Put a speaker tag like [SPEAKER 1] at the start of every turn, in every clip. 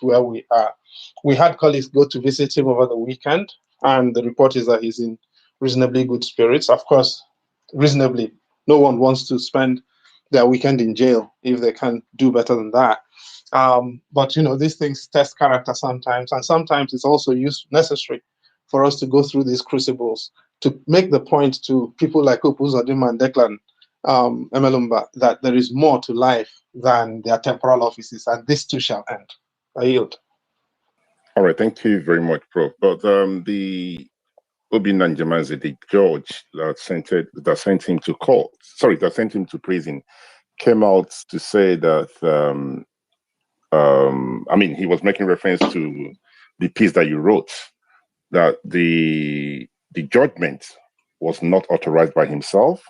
[SPEAKER 1] where we are. We had colleagues go to visit him over the weekend, and the report is that he's in reasonably good spirits. Of course, reasonably. No one wants to spend their weekend in jail if they can do better than that. But these things test character sometimes, and sometimes it's also necessary for us to go through these crucibles to make the point to people like Uzodimma and Declan Emelumba that there is more to life than their temporal offices, and this too shall end. I yield.
[SPEAKER 2] All right, thank you very much, Prof. But the Obinna Njemazi, the judge that sent him to court, that sent him to prison, came out to say that he was making reference to the piece that you wrote, that the judgment was not authorized by himself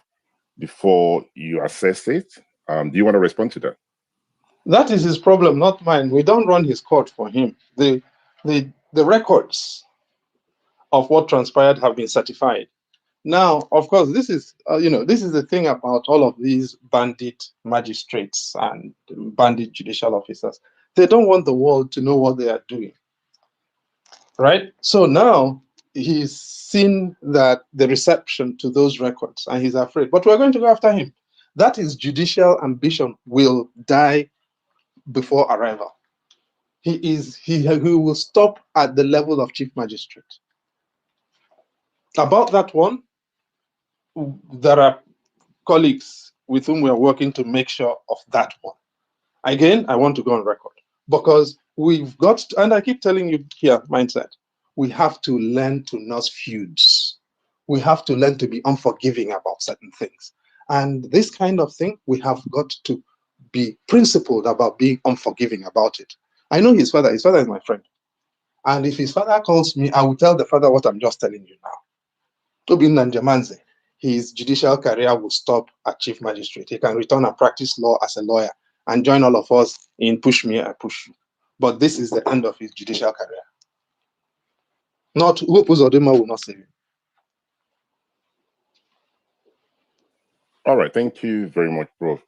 [SPEAKER 2] before you assessed it. Do you want to respond to that?
[SPEAKER 1] That is his problem, not mine. We don't run his court for him. The records of what transpired have been certified. Now, of course, this is the thing about all of these bandit magistrates and bandit judicial officers. They don't want the world to know what they are doing, right? So now he's seen that the reception to those records, and he's afraid. But we're going to go after him. That is judicial ambition will die before arrival. He will stop at the level of chief magistrate. About that one, there are colleagues with whom we are working to make sure of that one. Again, I want to go on record because we've got to, and I keep telling you here, mindset, we have to learn to nurse feuds. We have to learn to be unforgiving about certain things. And this kind of thing, we have got to be principled about being unforgiving about it. I know his father is my friend. And if his father calls me, I will tell the father what I'm just telling you now. Obinna Njemazi, his judicial career will stop at chief magistrate. He can return and practice law as a lawyer and join all of us in push me, I push you. But this is the end of his judicial career. Not Hope Uzodimma will not save him.
[SPEAKER 2] All right, thank you very much, Prof.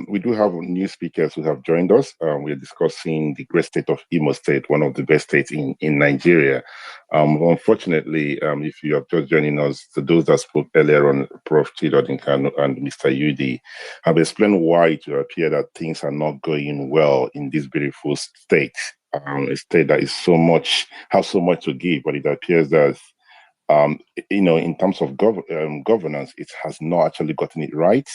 [SPEAKER 2] We do have new speakers who have joined us. We are discussing the great state of Imo State, one of the best states in Nigeria. Unfortunately, if you are just joining us, to those that spoke earlier on, Prof. Chidi Odinkalu and Mr. Udi have explained why it will appear that things are not going well in this beautiful state. A state that is has so much to give, but it appears that in terms of governance, it has not actually gotten it right.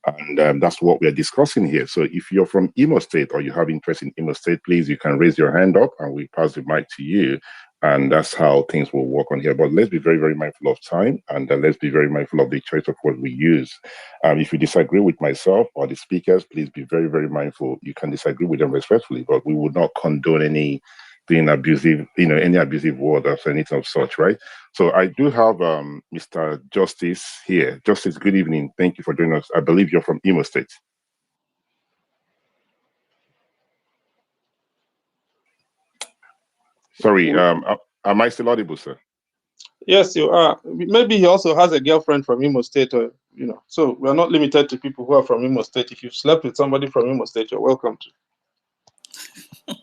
[SPEAKER 2] And that's what we're discussing here. So if you're from Imo State or you have interest in Imo State, please, you can raise your hand up and we pass the mic to you. And that's how things will work on here. But let's be very, very mindful of time, and let's be very mindful of the choice of what we use. If you disagree with myself or the speakers, please be very, very mindful. You can disagree with them respectfully, but we would not condone any abusive, any abusive word or anything of such, right? So I do have Mr. Justice here. Justice, good evening. Thank you for joining us. I believe you're from Imo State. Sorry, am I still audible, sir?
[SPEAKER 1] Yes, you are. Maybe he also has a girlfriend from Imo State, or so we're not limited to people who are from Imo State. If you've slept with somebody from Imo State, you're welcome to.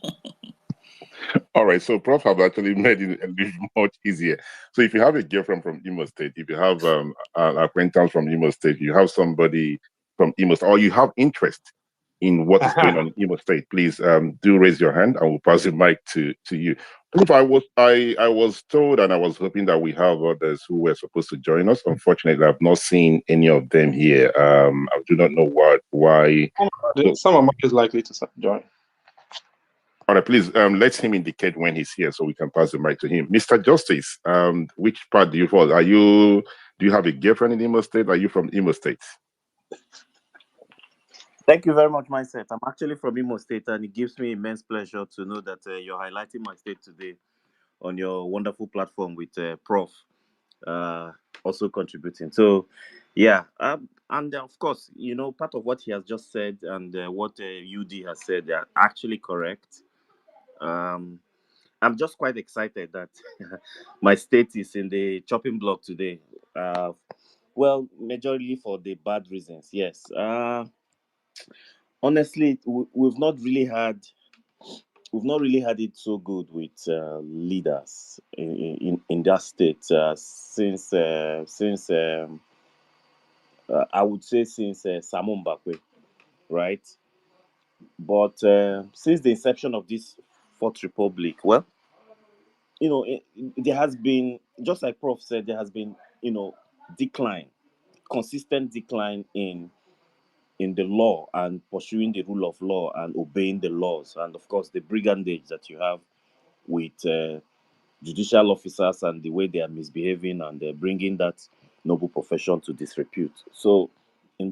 [SPEAKER 2] All right, so Prof have actually made it a little much easier. So if you have a girlfriend from Imo State, if you have an acquaintance from Imo State, you have somebody from Imo State, or you have interest in what is going on in Imo State, please do raise your hand and we'll pass the mic to you. Prof, I was told and I was hoping that we have others who were supposed to join us. Unfortunately, I've not seen any of them here. I do not know why.
[SPEAKER 1] Someone is likely to join.
[SPEAKER 2] All right, please let him indicate when he's here so we can pass the mic to him. Mr. Justice, which part do you fall? Do you have a girlfriend in Imo State? Are you from Imo State?
[SPEAKER 3] Thank you very much, mindset. I'm actually from Imo State, and it gives me immense pleasure to know that you're highlighting my state today on your wonderful platform with Prof also contributing. So, yeah, and of course, part of what he has just said and what UD has said, they are actually correct. I'm just quite excited that my state is in the chopping block today. Well, majorly for the bad reasons, yes. Honestly, we've not really had we've not really had it so good with leaders in that state since I would say since Simon Mbakwe, right? But since the inception of this Fourth Republic, well, there has been, just like Prof said, there has been, decline, consistent decline in the law and pursuing the rule of law and obeying the laws, and of course the brigandage that you have with judicial officers and the way they are misbehaving and bringing that noble profession to disrepute. So,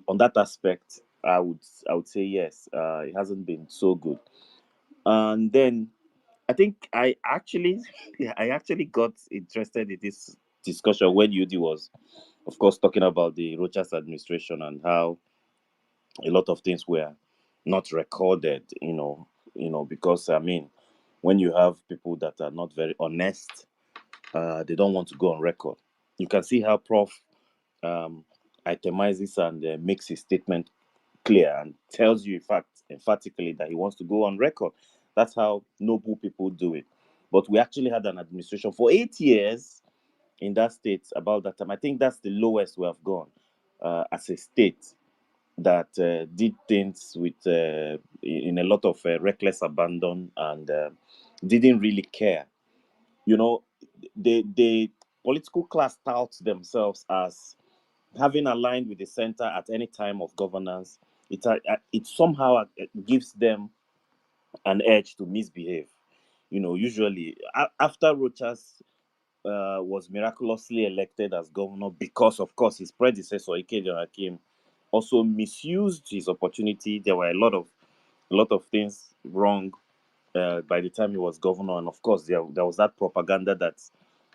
[SPEAKER 3] on that aspect, I would say yes, it hasn't been so good. And then I think I actually got interested in this discussion when Yudi was, of course, talking about the Rochas administration and how a lot of things were not recorded. Because I mean, when you have people that are not very honest, they don't want to go on record. You can see how Prof um, itemizes and makes his statement clear and tells you, in fact, emphatically that he wants to go on record. That's how noble people do it. But we actually had an administration for 8 years in that state about that time. I think that's the lowest we have gone as a state that did things with in a lot of reckless abandon and didn't really care. You know, the political class touts themselves as having aligned with the center at any time of governance. It somehow gives them an edge to misbehave. Usually after Rochas was miraculously elected as governor because, of course, his predecessor Ikeja Hakim also misused his opportunity. There were a lot of things wrong by the time he was governor, and of course there was that propaganda that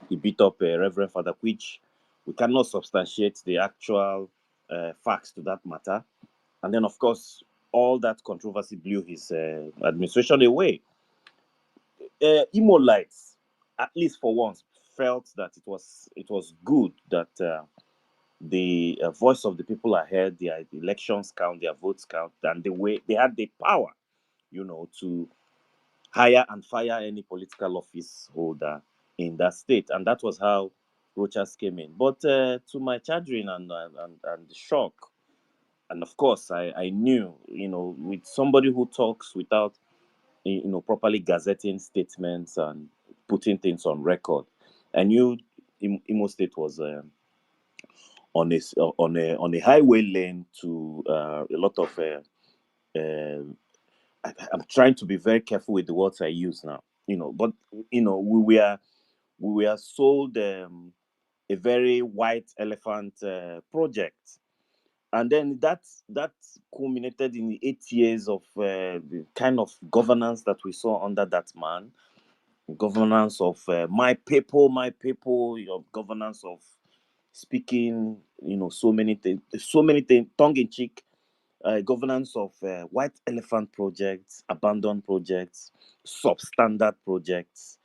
[SPEAKER 3] he beat up Reverend Father, which we cannot substantiate the actual facts to that matter. And then, of course, all that controversy blew his administration away. Imolites, at least for once, felt that it was good that the voice of the people are heard, their elections count, their votes count, and the way they had the power, to hire and fire any political office holder in that state, and that was how Rochas came in. But to my chagrin and shock, and of course, I knew, with somebody who talks without, properly gazetting statements and putting things on record, I knew Imo State was on a highway lane to a lot of. I'm trying to be very careful with the words I use now, but we were sold a very white elephant project, and then that culminated in the 8 years of the kind of governance that we saw under that man, governance of my people, governance of speaking, so many things, tongue in cheek, governance of white elephant projects, abandoned projects, substandard projects,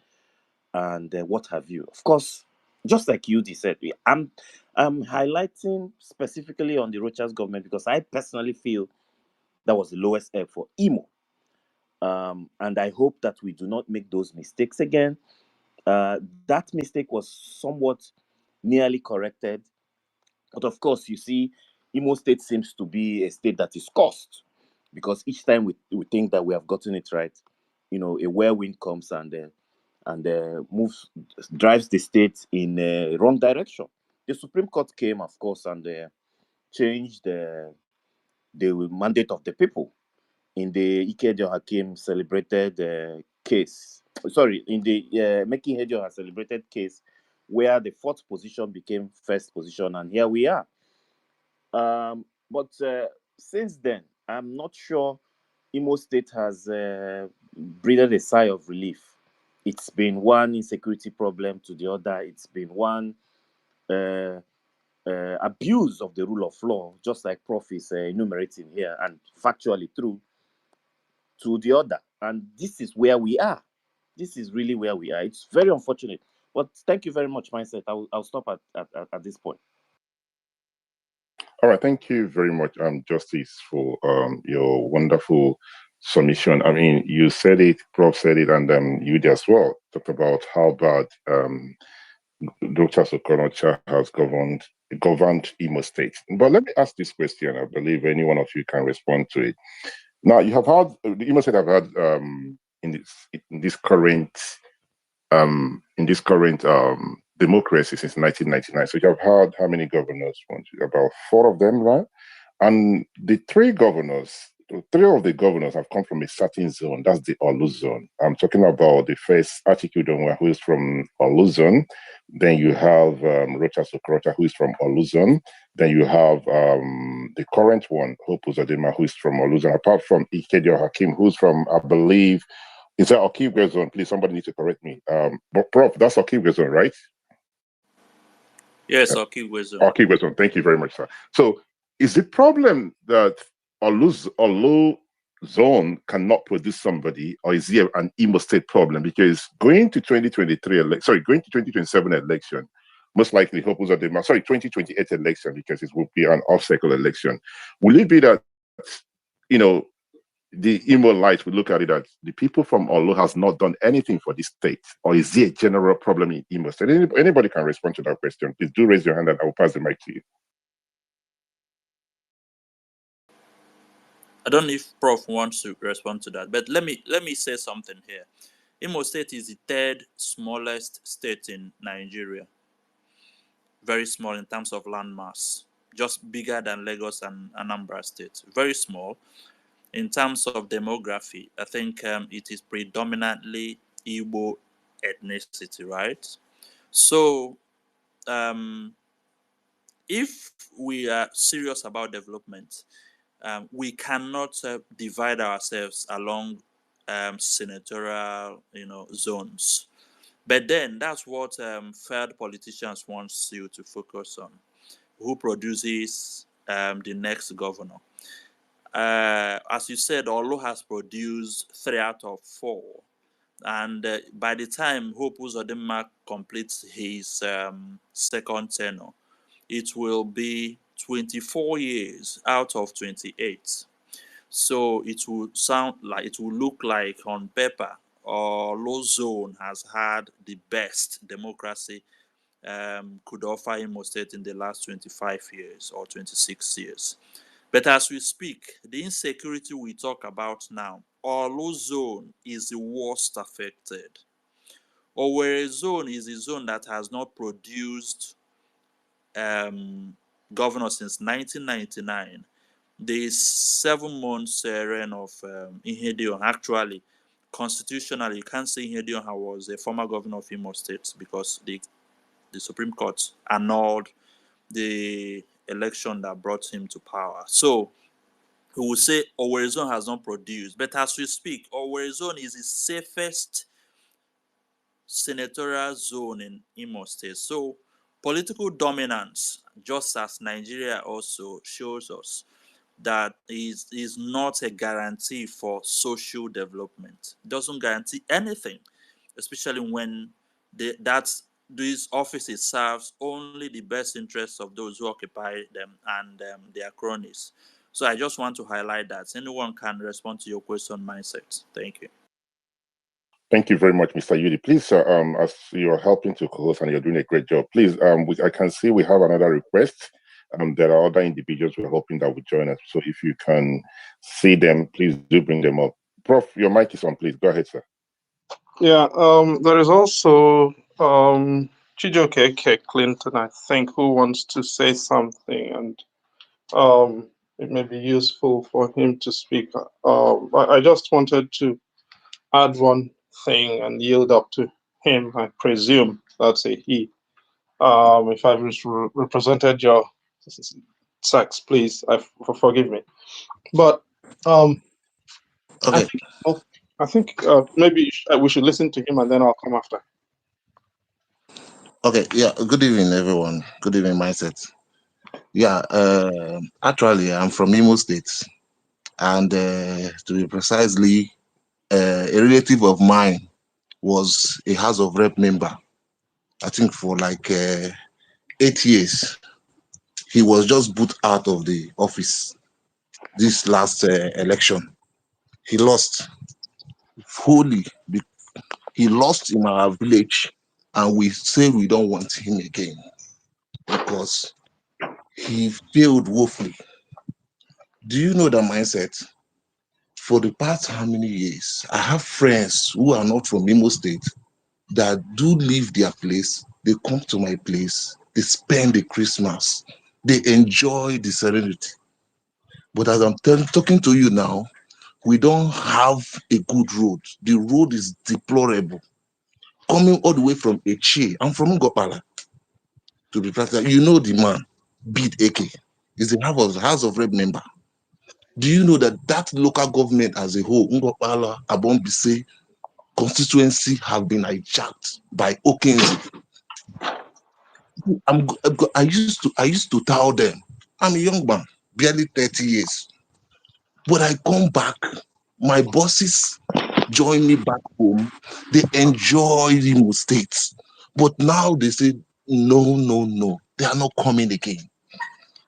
[SPEAKER 3] and what have you. Of course, just like Yudi said, I'm highlighting specifically on the Rochas government because I personally feel that was the lowest ebb for Imo. And I hope that we do not make those mistakes again. That mistake was somewhat nearly corrected. But of course, you see, Imo State seems to be a state that is cursed because each time we think that we have gotten it right, a whirlwind comes and moves, drives the state in a wrong direction. The Supreme Court came, of course, and changed the mandate of the people in the Ike Hakim celebrated case. Sorry, in the Making Hedio has celebrated case where the fourth position became first position, and here we are. But since then, I'm not sure Imo State has breathed a sigh of relief. It's been one insecurity problem to the other. It's been one uh, abuse of the rule of law, just like Prof is enumerating here, and factually true, to the other. And this is where we are. This is really where we are. It's very unfortunate. But thank you very much, Mindset. I'll stop at this point.
[SPEAKER 2] All right, thank you very much, Justice, for your wonderful submission. I mean, you said it, Prof said it, and you did as well. Talked about how bad Dr. Okorocha has governed Imo State. But let me ask this question. I believe any one of you can respond to it. Now, you have had the Imo State have had in this current democracy since 1999. So you have had how many governors? About 4 of them, right? And the 3 of the governors have come from a certain zone. That's the Olu zone. I'm talking about the first Achikudonwa, who is from Olu zone. Then you have Rochas Okorocha, who is from Olu zone. Then you have the current one, Hope Uzodinma, who is from Olu zone. Apart from Ikedio Hakim, who's from, I believe, is that Okigwe zone? Please, somebody needs to correct me. But Prof, that's Okigwe zone, right?
[SPEAKER 4] Yes, Okigwe zone.
[SPEAKER 2] Okigwe zone. Thank you very much, sir. So, is the problem that Olu zone cannot produce somebody, or is there an Imo State problem? Because going to 2027 election, most likely Hope Uzodinma, 2028 election, because it will be an off-cycle election. Will it be that, the Imo light, we look at it as the people from Olu has not done anything for this state, or is there a general problem in Imo State? Anybody can respond to that question. Please do raise your hand and I will pass the mic to you.
[SPEAKER 4] I don't know if Prof wants to respond to that, but let me say something here. Imo State is the 3rd smallest state in Nigeria. Very small in terms of landmass, just bigger than Lagos and Anambra State. Very small. In terms of demography, I think it is predominantly Igbo ethnicity, right? So, if we are serious about development, we cannot divide ourselves along senatorial, zones. But then that's what failed politicians want you to focus on. Who produces the next governor? As you said, Olu has produced 3 out of 4. And by the time Hope Uzodinma completes his second tenure, it will be 24 years out of 28. So it will look like on paper, Olu zone has had the best democracy could offer Imo State in the last 25 years or 26 years. But as we speak, the insecurity we talk about now, Olu zone is the worst affected. Owerri zone is a zone that has not produced governor since 1999. The 7 months reign of Ihedioha, actually, constitutionally, you can't say Ihedioha was a former governor of Imo State because the Supreme Court annulled the election that brought him to power. So we will say Owerri zone has not produced, but as we speak, Owerri zone is the safest senatorial zone in Imo State. So political dominance, just as Nigeria also shows us, that is not a guarantee for social development. It doesn't guarantee anything, especially when these offices serves only the best interests of those who occupy them and their cronies. So I just want to highlight that. Anyone can respond to your question mindset. Thank you.
[SPEAKER 2] Thank you very much, Mr. Yudi. Please, as you're helping to co-host and you're doing a great job, please, I can see we have another request. There are other individuals we're hoping that will join us. So if you can see them, please do bring them up. Prof, your mic is on, please. Go ahead, sir.
[SPEAKER 1] Yeah, there is also Chijoke Clinton, I think, who wants to say something, and it may be useful for him to speak. I just wanted to add one thing and yield up to him. I presume that's a he. If I've represented your sex, please forgive me. But
[SPEAKER 5] okay.
[SPEAKER 1] I think maybe we should listen to him and then I'll come after.
[SPEAKER 5] Okay. Yeah. Good evening, everyone. Good evening, Mindset. Yeah. Actually, I'm from Imo State, and to be precisely, a relative of mine was a House of Rep member. I think for like 8 years. He was just put out of the office this last election. He lost wholly. He lost in our village, and we say we don't want him again because he failed woefully. Do you know the mindset? For the past how many years, I have friends who are not from Imo State that do leave their place. They come to my place. They spend the Christmas. They enjoy the serenity. But as I'm talking to you now, we don't have a good road. The road is deplorable. Coming all the way from Eche, I'm from Ngopala, to be practical. You know the man, beat AK. He's a House of Rep member. Do you know that that local government as a whole, Ngopala, Abombise, constituency have been hijacked by Okenzi? I used to tell them, I'm a young man, barely 30 years. But I come back, my bosses join me back home. They enjoy Imo State. But now they say, no, no, no, they are not coming again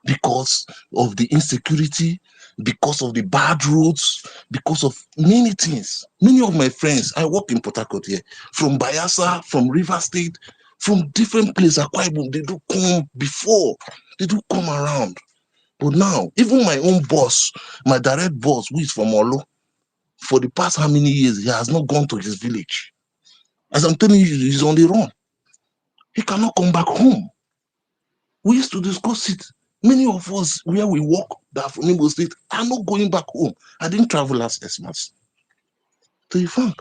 [SPEAKER 5] because of the insecurity, because of the bad roads, because of many things. Many of my friends, I work in Port Harcourt here, from Bayelsa, from River State, from different places, Akwa Ibom, they do come before, they do come around. But now, even my own boss, my direct boss, who is from Olo, for the past how many years, he has not gone to his village. As I'm telling you, he's on the run. He cannot come back home. We used to discuss it. Many of us, where we work, that from Imo State, are not going back home. I didn't travel last Christmas. To be frank,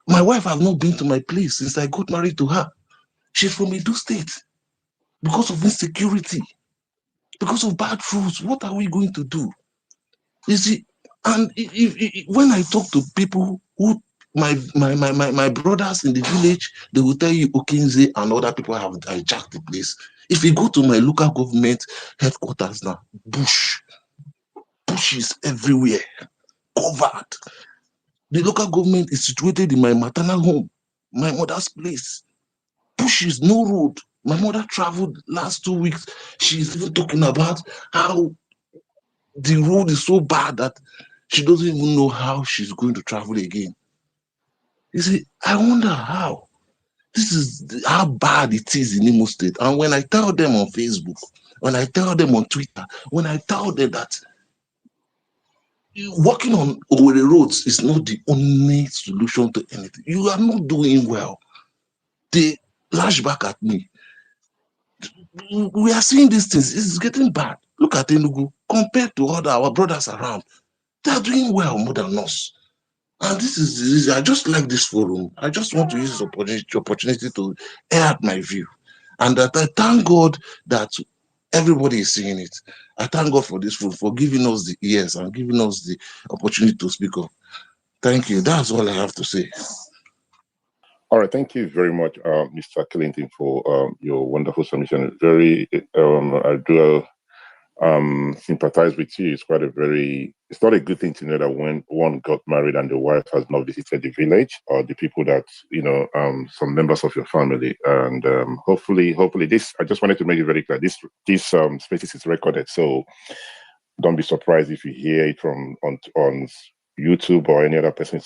[SPEAKER 5] my wife has not been to my place since I got married to her. She's from Edo State. Because of insecurity, because of bad rules, what are we going to do? You see, and when I talk to people who my brothers in the village, they will tell you Okenze and other people have hijacked the place. If you go to my local government headquarters now, bush is everywhere, covered. The local government is situated in my maternal home, my mother's place. Bushes, no road. My mother traveled last 2 weeks. She's even talking about how the road is so bad that she doesn't even know how she's going to travel again. You see, I wonder how. This is how bad it is in Imo State. And when I tell them on Facebook, when I tell them on Twitter, when I tell them that walking on Owerri roads is not the only solution to anything, you are not doing well. They lash back at me. We are seeing these things. It's getting bad. Look at Enugu. Compared to other our brothers around, they are doing well more than us. And this is I just like this forum. I just want to use this opportunity to air out my view. And that I thank God that everybody is seeing it. I thank God for this forum, for giving us the ears and giving us the opportunity to speak up. Thank you. That's all I have to say.
[SPEAKER 2] All right, thank you very much, Mr. Clinton, for your wonderful submission. Very, I do sympathize with you. It's it's not a good thing to know that when one got married and the wife has not visited the village or the people that, some members of your family. And hopefully this, I just wanted to make it very clear, this space is recorded. So don't be surprised if you hear it on YouTube or any other person,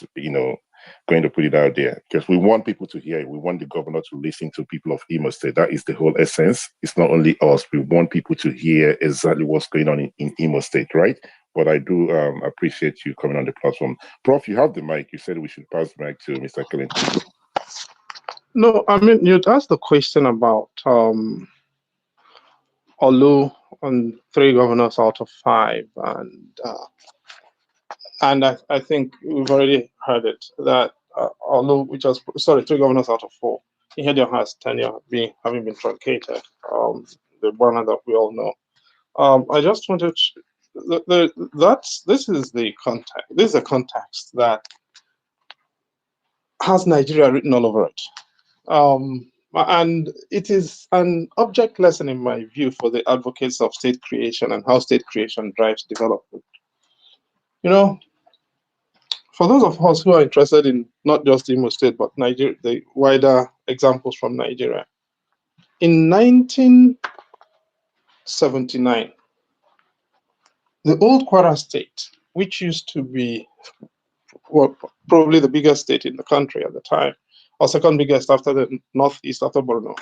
[SPEAKER 2] going to put it out there, because we want people to hear it. We want the governor to listen to people of Imo State. That is the whole essence. It's not only us. We want people to hear exactly what's going on in Imo State, right? But I do appreciate you coming on the platform. Prof, you have the mic. You said we should pass the mic to Mr. Clinton.
[SPEAKER 1] No, I mean, you'd asked the question about Olu on 3 governors out of 5, and I think we've already heard it, that Olu, 3 governors out of 4, Ihedioha has tenure having been truncated, the one that we all know. I just wanted this is the context. This is a context that has Nigeria written all over it. And it is an object lesson, in my view, for the advocates of state creation and how state creation drives development. For those of us who are interested in not just Imo State, but Nigeria, the wider examples from Nigeria, in 1979, the old Kwara State, which used to be well, probably the biggest state in the country at the time, or second biggest after the Northeast, after Borno,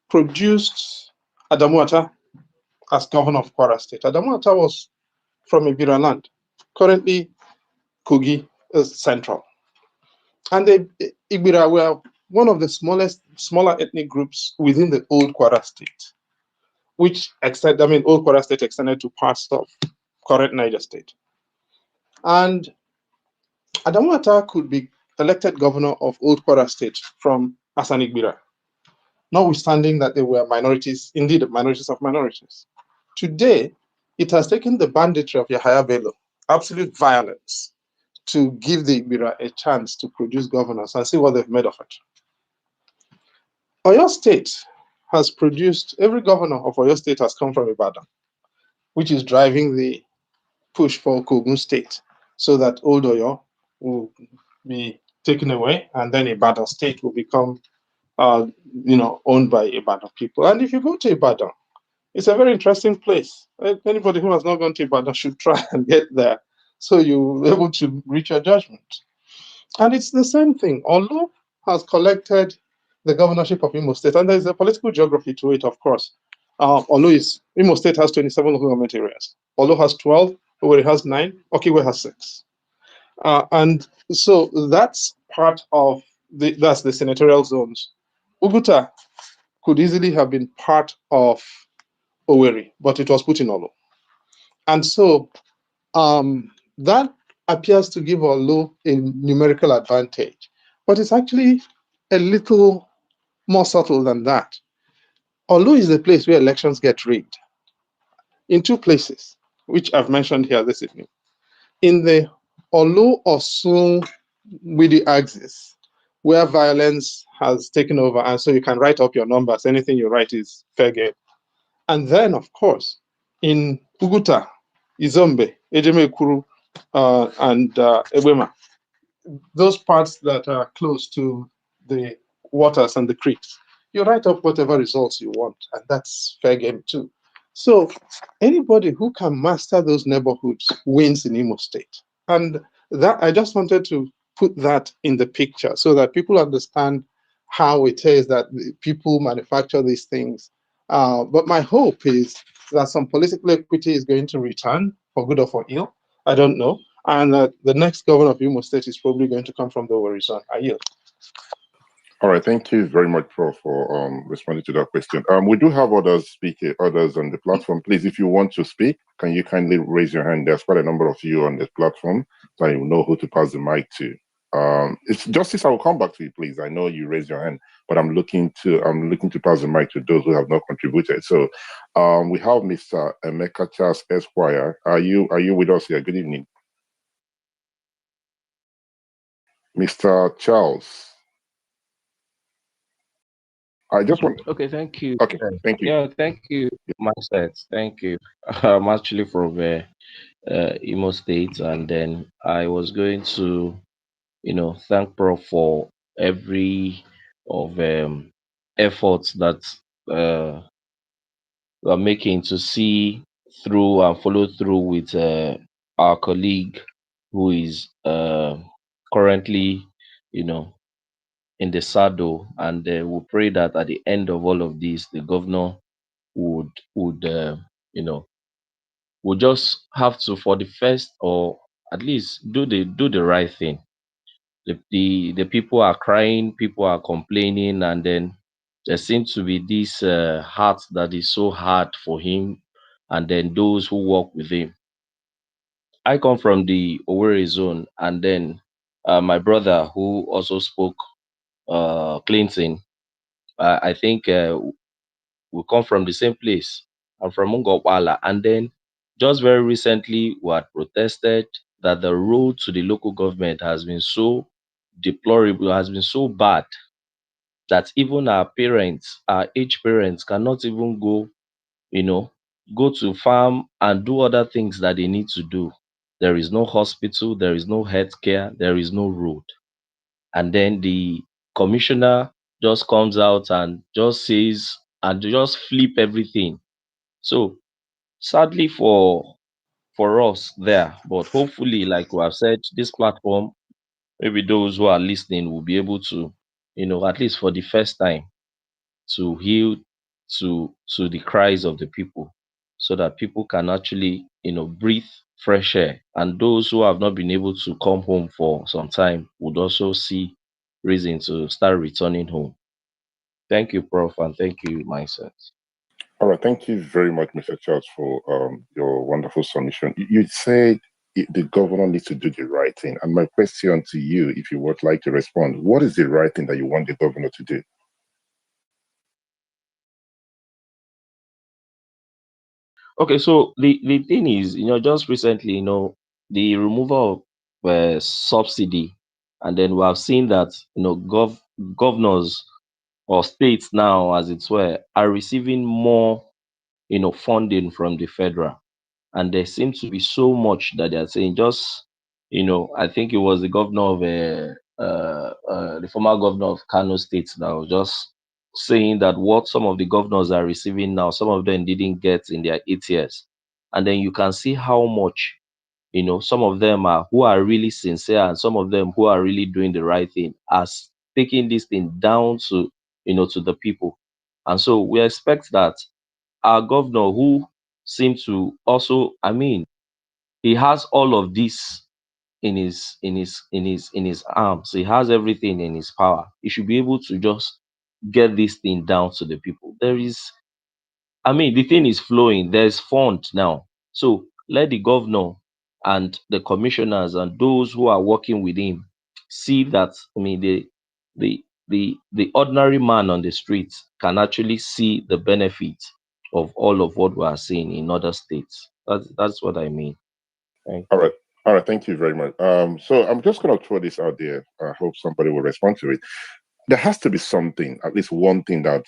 [SPEAKER 1] produced Adamu Ata as governor of Kwara State. Adamu Ata was from Ibira land, currently Kogi Central. And the Ibira were one of the smaller ethnic groups within the old Kwara State, which old Kwara State extended to parts of current Niger State. And Adamu Ata could be elected governor of Old Kwara State from Asan Igbira, notwithstanding that they were minorities, indeed minorities of minorities. Today, it has taken the banditry of Yahaya Bello, absolute violence, to give the Igbira a chance to produce governors and see what they've made of it. Oyo State has produced, every governor of Oyo State has come from Ibadan, which is driving the push for Kogun State, so that Old Oyo will be taken away, and then Ibadan State will become, owned by Ibadan people. And if you go to Ibadan, it's a very interesting place. Anybody who has not gone to Ibadan should try and get there, so you're able to reach your judgment. And it's the same thing. Olu has collected the governorship of Imo State, and there's a political geography to it, of course. Imo State has 27 local government areas. Olu has 12, Owerri has 9, Okiwe has 6. And so that's part of that's the senatorial zones. Uguta could easily have been part of Owerri, but it was put in Olu. And so that appears to give Olu a numerical advantage, but it's actually a little more subtle than that. Olu is the place where elections get rigged in 2 places, which I've mentioned here this evening. In the Olu-Osun Widi axis, where violence has taken over, and so you can write up your numbers, anything you write is fair game. And then, of course, in Uguta, Izombe, Ejemekuru, and Ebema, those parts that are close to the waters and the creeks, you write up whatever results you want, and that's fair game too. So anybody who can master those neighborhoods wins in Imo State. And that I just wanted to put that in the picture so that people understand how it is that people manufacture these things. But my hope is that some political equity is going to return, for good or for ill. I don't know. And the next governor of Imo State is probably going to come from the Owerri zone. I yield.
[SPEAKER 2] All right, thank you very much, Prof, for responding to that question. We do have others on the platform. Please, if you want to speak, can you kindly raise your hand? There's quite a number of you on the platform, so you know who to pass the mic to. It's Justice. I will come back to you, please. I know you raised your hand, but I'm looking to pass the mic to those who have not contributed. So, we have Mr. Emeka Charles Esquire. Are you with us here? Good evening, Mr. Charles. I just want.
[SPEAKER 6] Okay, thank you.
[SPEAKER 2] Okay, thank you.
[SPEAKER 6] Yeah, thank you, Mindset. Thank you. I'm actually from Imo State, and then I was going to, thank Prof for every of efforts that we are making to see through and follow through with our colleague who is currently, in the saddle, and we pray that at the end of all of this, the governor would would just have to, for the first, or at least do the right thing. The people are crying, people are complaining, and then there seems to be this heart that is so hard for him, and then those who work with him. I come from the Owerri zone, and then my brother who also spoke, Clinton, I think we come from the same place. I'm from Mungopala. And then just very recently, we had protested that the road to the local government has been so deplorable, has been so bad, that even our parents, our age parents, cannot even go to farm and do other things that they need to do. There is no hospital, there is no healthcare, there is no road. And then the commissioner just comes out and just says and just flip everything. So sadly for us there, but hopefully, like we have said, this platform maybe those who are listening will be able to, at least for the first time, to heal to the cries of the people, so that people can actually, breathe fresh air. And those who have not been able to come home for some time would also see reason to start returning home. Thank you, Prof, and thank you, myself.
[SPEAKER 2] All right, thank you very much, Mr. Charles, for your wonderful submission. You said the governor needs to do the right thing. And my question to you, if you would like to respond, what is the right thing that you want the governor to do?
[SPEAKER 6] Okay, so the thing is, just recently, the removal of subsidy, and then we have seen that, governors or states now, as it were, are receiving more, funding from the federal. And there seems to be so much that they are saying. Just, I think it was the governor of the former governor of Kano State that was just saying that what some of the governors are receiving now, some of them didn't get in their 8 years. And then you can see how much, some of them are who are really sincere, and some of them who are really doing the right thing, as taking this thing down to, to the people. And so we expect that our governor, who seems to also, I mean, he has all of this in his arms. He has everything in his power. He should be able to just get this thing down to the people. The thing is flowing. There's fund now. So let the governor and the commissioners and those who are working with him see that, the ordinary man on the streets can actually see the benefit of all of what we are seeing in other states. That's what I mean. Thank
[SPEAKER 2] All
[SPEAKER 6] you.
[SPEAKER 2] right. All right, thank you very much. So I'm just going to throw this out there. I hope somebody will respond to it. There has to be something, at least one thing that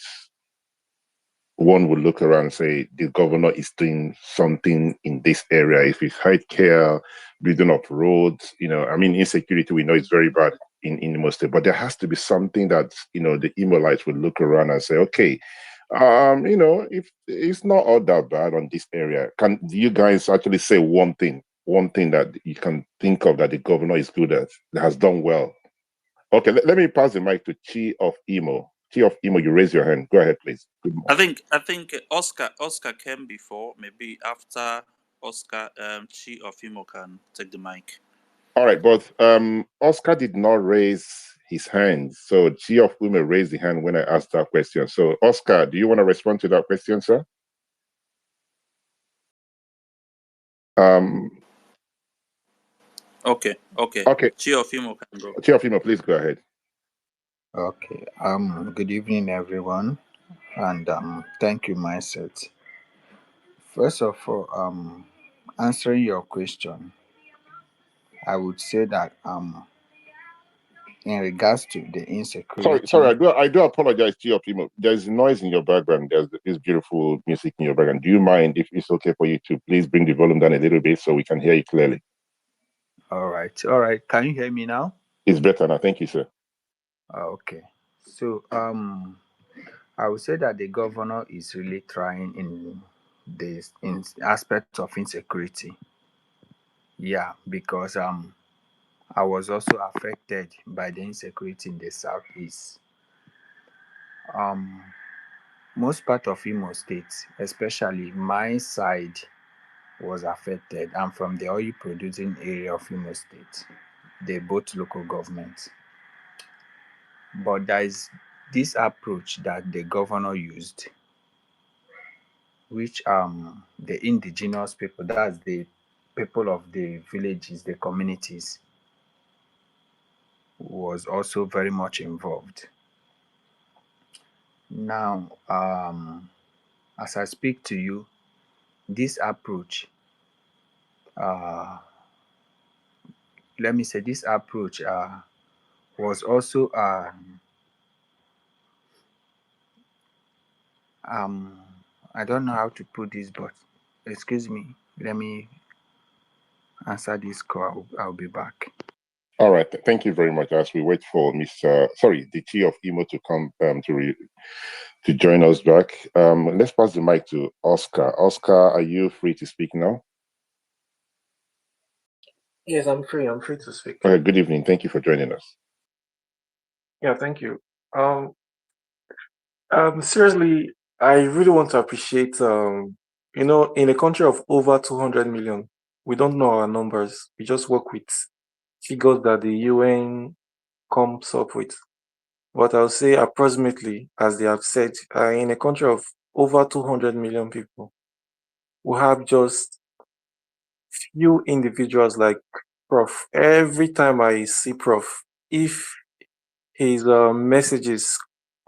[SPEAKER 2] one would look around and say the governor is doing something in this area. If it's healthcare, building of roads, insecurity, we know it's very bad in Imo State, but there has to be something that, the Imolites would look around and say, okay, if it's not all that bad on this area, can you guys actually say one thing that you can think of that the governor is good at, that has done well? Okay, let me pass the mic to Chi of Imo. Chi of Imo, you raise your hand. Go ahead, please. Good morning.
[SPEAKER 4] I think Oscar came before. Maybe after Oscar, Chi of Imo can take the mic.
[SPEAKER 2] All right, but Oscar did not raise his hand. So Chi of Imo raised the hand when I asked that question. So Oscar, do you want to respond to that question, sir?
[SPEAKER 4] Okay.
[SPEAKER 2] Okay.
[SPEAKER 4] Chi of Imo can go.
[SPEAKER 2] Chi of Imo, please go ahead.
[SPEAKER 7] Okay. Good evening, everyone, and thank you, Mindset. First of all, answering your question, I would say that in regards to the
[SPEAKER 2] Sorry,
[SPEAKER 7] insecurity,
[SPEAKER 2] I do apologize, Chi of Imo. There's noise in your background. There's this beautiful music in your background. Do you mind, if it's okay for you to please bring the volume down a little bit so we can hear you clearly?
[SPEAKER 7] all right. Can you hear me now?
[SPEAKER 2] It's better now. Thank you, sir.
[SPEAKER 7] Okay. So I would say that the governor is really trying in this in aspect of insecurity. Yeah, because I was also affected by the insecurity in the southeast. Um, most part of Imo State, especially my side, was affected. I'm from the oil producing area of Imo State. They're both local governments. But there is this approach that the governor used, which the indigenous people, that's the people of the villages, the communities, was also very much involved. Now, as I speak to you, this approach, uh, let me say, this approach was also um, I don't know how to put this, but excuse me, let me answer this call. I'll be back.
[SPEAKER 2] All right. Thank you very much. As we wait for the Chi of Imo to come to join us back. Let's pass the mic to Oscar. Oscar, are you free to speak now?
[SPEAKER 8] Yes, I'm free. I'm free to speak.
[SPEAKER 2] Okay, good evening. Thank you for joining us.
[SPEAKER 8] Yeah, thank you. Um, seriously, I really want to appreciate, in a country of over 200 million, we don't know our numbers. We just work with figures that the UN comes up with. But I'll say approximately, as they have said, in a country of over 200 million people, we have just few individuals like Prof. Every time I see Prof, if his messages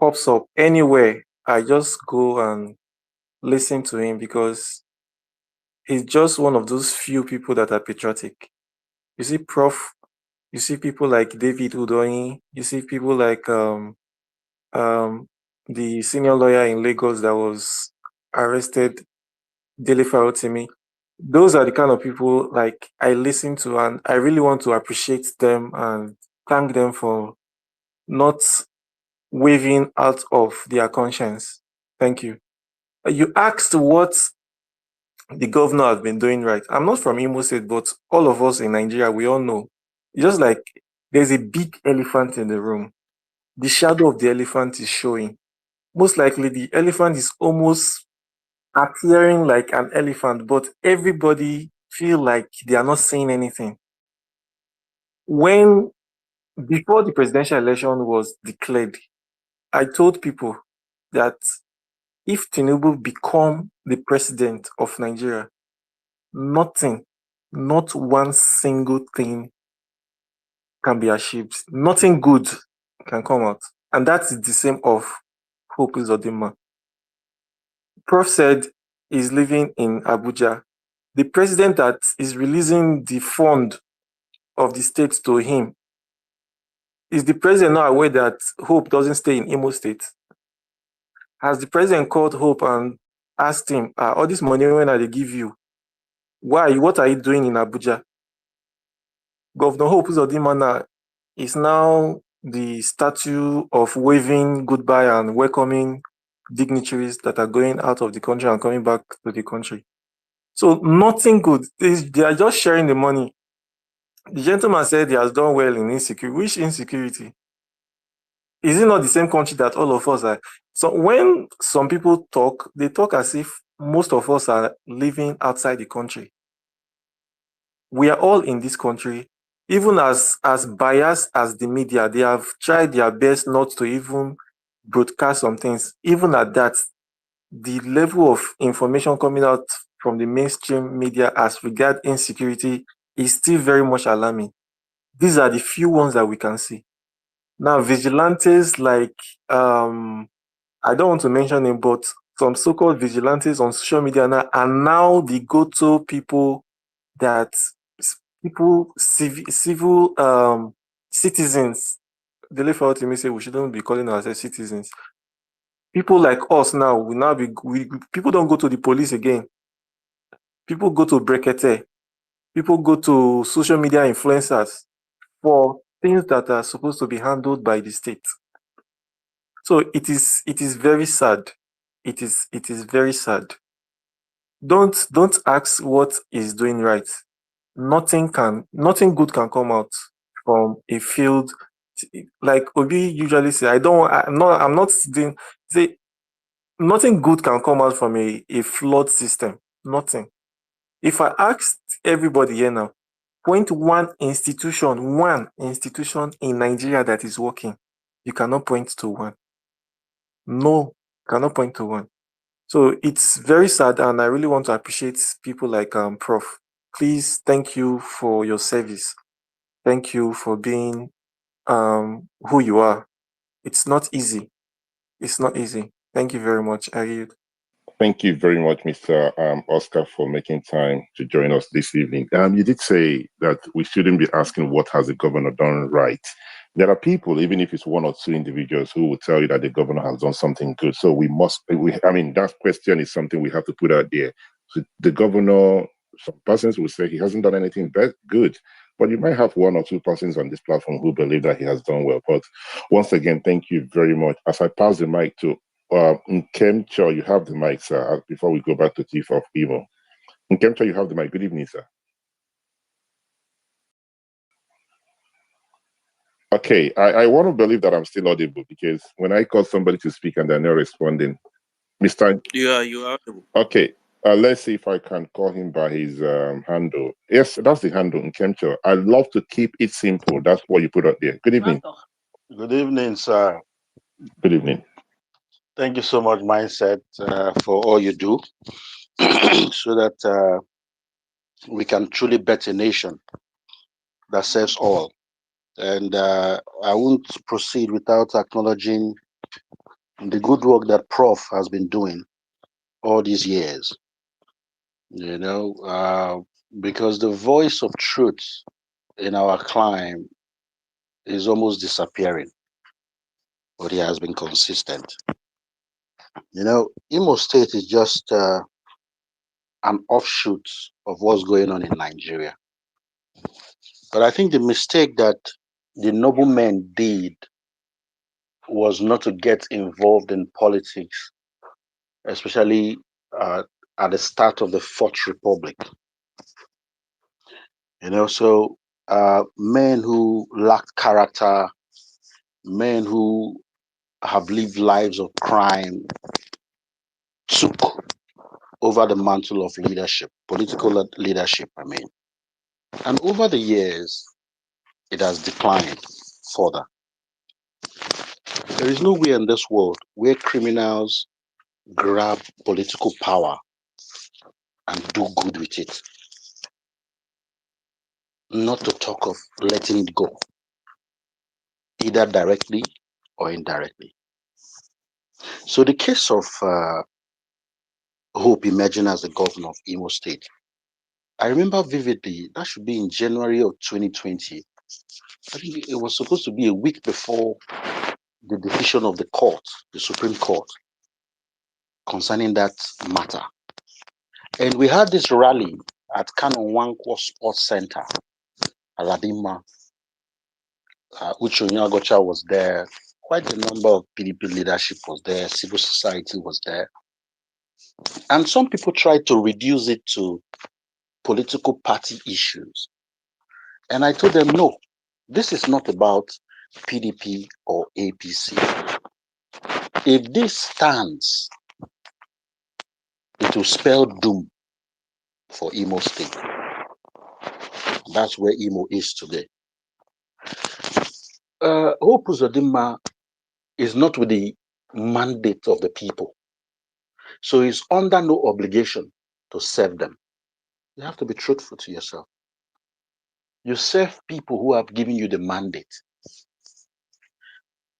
[SPEAKER 8] pops up anywhere, I just go and listen to him because he's just one of those few people that are patriotic. You see, Prof. You see people like David Udoyi. You see people like um the senior lawyer in Lagos that was arrested, Dele Farotimi. Those are the kind of people like I listen to, and I really want to appreciate them and thank them for not waving out of their conscience. Thank you. You asked what the governor has been doing right. I'm not from Imo State, but all of us in Nigeria, we all know. Just like there's a big elephant in the room. The shadow of the elephant is showing. Most likely the elephant is almost appearing like an elephant, but everybody feel like they are not saying anything. When before the presidential election was declared, I told people that if Tinubu become the president of Nigeria, nothing, not one single thing can be achieved. Nothing good can come out. And that is the same of Hope Uzodinma. Prof said he's living in Abuja. The president that is releasing the fund of the state to him, is the president not aware that Hope doesn't stay in Imo State? Has the president called Hope and asked him, all this money when I give you, why? What are you doing in Abuja? Governor Hope Uzodinma is now the statue of waving goodbye and welcoming dignitaries that are going out of the country and coming back to the country. So nothing good. They are just sharing the money. The gentleman said he has done well in insecurity. Which insecurity? Is it not the same country that all of us are? So when some people talk, they talk as if most of us are living outside the country. We are all in this country. Even as biased as the media, they have tried their best not to even broadcast some things. Even at that, the level of information coming out from the mainstream media as regard insecurity is still very much alarming. These are the few ones that we can see. Now, vigilantes like I don't want to mention him, but some so-called vigilantes on social media now are now the go-to people that people, civil citizens, they left out to me say we shouldn't be calling ourselves citizens. People like us now will now be, people don't go to the police again. People go to Brekete. People go to social media influencers for things that are supposed to be handled by the state. So it is very sad. It is very sad. Don't ask what is doing right. Nothing good can come out from a field like Obi usually say. I'm not doing say nothing good can come out from a flawed system. Nothing. If I asked everybody here now, point one institution in Nigeria that is working, you cannot point to one. No, cannot point to one. So it's very sad, and I really want to appreciate people like Prof. Please, thank you for your service. Thank you for being who you are. It's not easy. It's not easy. Thank you very much. I yield.
[SPEAKER 2] Thank you very much, Mr. Oscar, for making time to join us this evening. You did say that we shouldn't be asking what has the governor done right. There are people, even if it's one or two individuals, who will tell you that the governor has done something good. So that question is something we have to put out there. So the governor, some persons will say he hasn't done anything good, but you might have one or two persons on this platform who believe that he has done well. But once again, thank you very much. As I pass the mic to Nkemcho, you have the mic, sir, before we go back to Chief of Imo. Nkemcho, you have the mic. Good evening, sir. Okay, I want to believe that I'm still audible because when I call somebody to speak and they're not responding, Mr.
[SPEAKER 4] You are audible.
[SPEAKER 2] Okay, let's see if I can call him by his handle. Yes, that's the handle in Kemcho. I love to keep it simple. That's what you put out there. Good evening.
[SPEAKER 9] Good evening, sir.
[SPEAKER 2] Good evening.
[SPEAKER 9] Thank you so much, Mindset, for all you do so that we can truly bet a nation that serves all. And I won't proceed without acknowledging the good work that Prof has been doing all these years. You know, because the voice of truth in our climb is almost disappearing, but he has been consistent. You know, Imo State is just an offshoot of what's going on in Nigeria. But I think the mistake that the noblemen did was not to get involved in politics, especially at the start of the Fourth Republic. You know, so men who lacked character, men who have lived lives of crime, took over the mantle of leadership, political leadership, I mean. And over the years, it has declined further. There is no way in this world where criminals grab political power and do good with it, not to talk of letting it go, either directly or indirectly. So the case of Hope emerging as the governor of Imo State, I remember vividly, that should be in January of 2020. I think it was supposed to be a week before the decision of the court, the Supreme Court, concerning that matter. And we had this rally at Canon Wankwo Sports Center, Aladima. Uche Onyeagocha was there. Quite a number of PDP leadership was there. Civil society was there. And some people tried to reduce it to political party issues. And I told them, no, this is not about PDP or APC. If this stands, it will spell doom for Imo State. That's where Imo is today. Hope Uzodinma is not with the mandate of the people. So he's under no obligation to serve them. You have to be truthful to yourself. You serve people who have given you the mandate.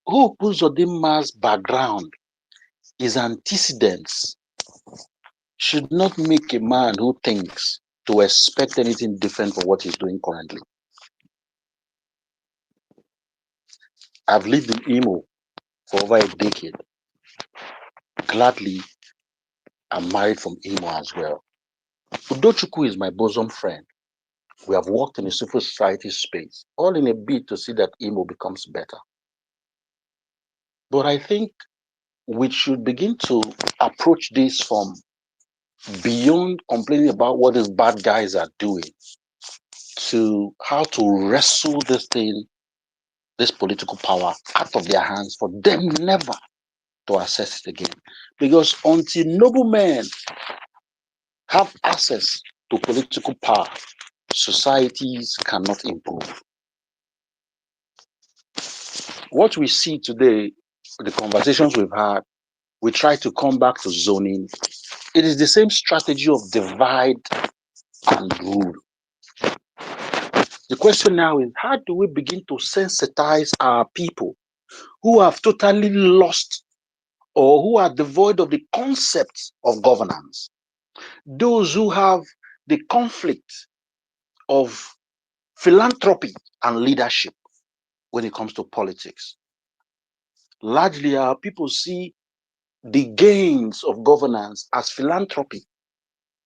[SPEAKER 9] Hope Uzodinma's background, his antecedents, should not make a man who thinks to expect anything different from what he's doing currently. I've lived in Imo for over a decade. Gladly, I'm married from Imo as well. Udochukwu is my bosom friend. We have worked in the civil society space, all in a bid to see that Imo becomes better. But I think we should begin to approach this from beyond complaining about what these bad guys are doing to how to wrestle this thing, this political power out of their hands for them never to access it again. Because until noblemen have access to political power, societies cannot improve. What we see today, the conversations we've had, we try to come back to zoning. It is the same strategy of divide and rule. The question now is, how do we begin to sensitize our people who have totally lost or who are devoid of the concept of governance? Those who have the conflict of philanthropy and leadership when it comes to politics. Largely, our people see the gains of governance as philanthropy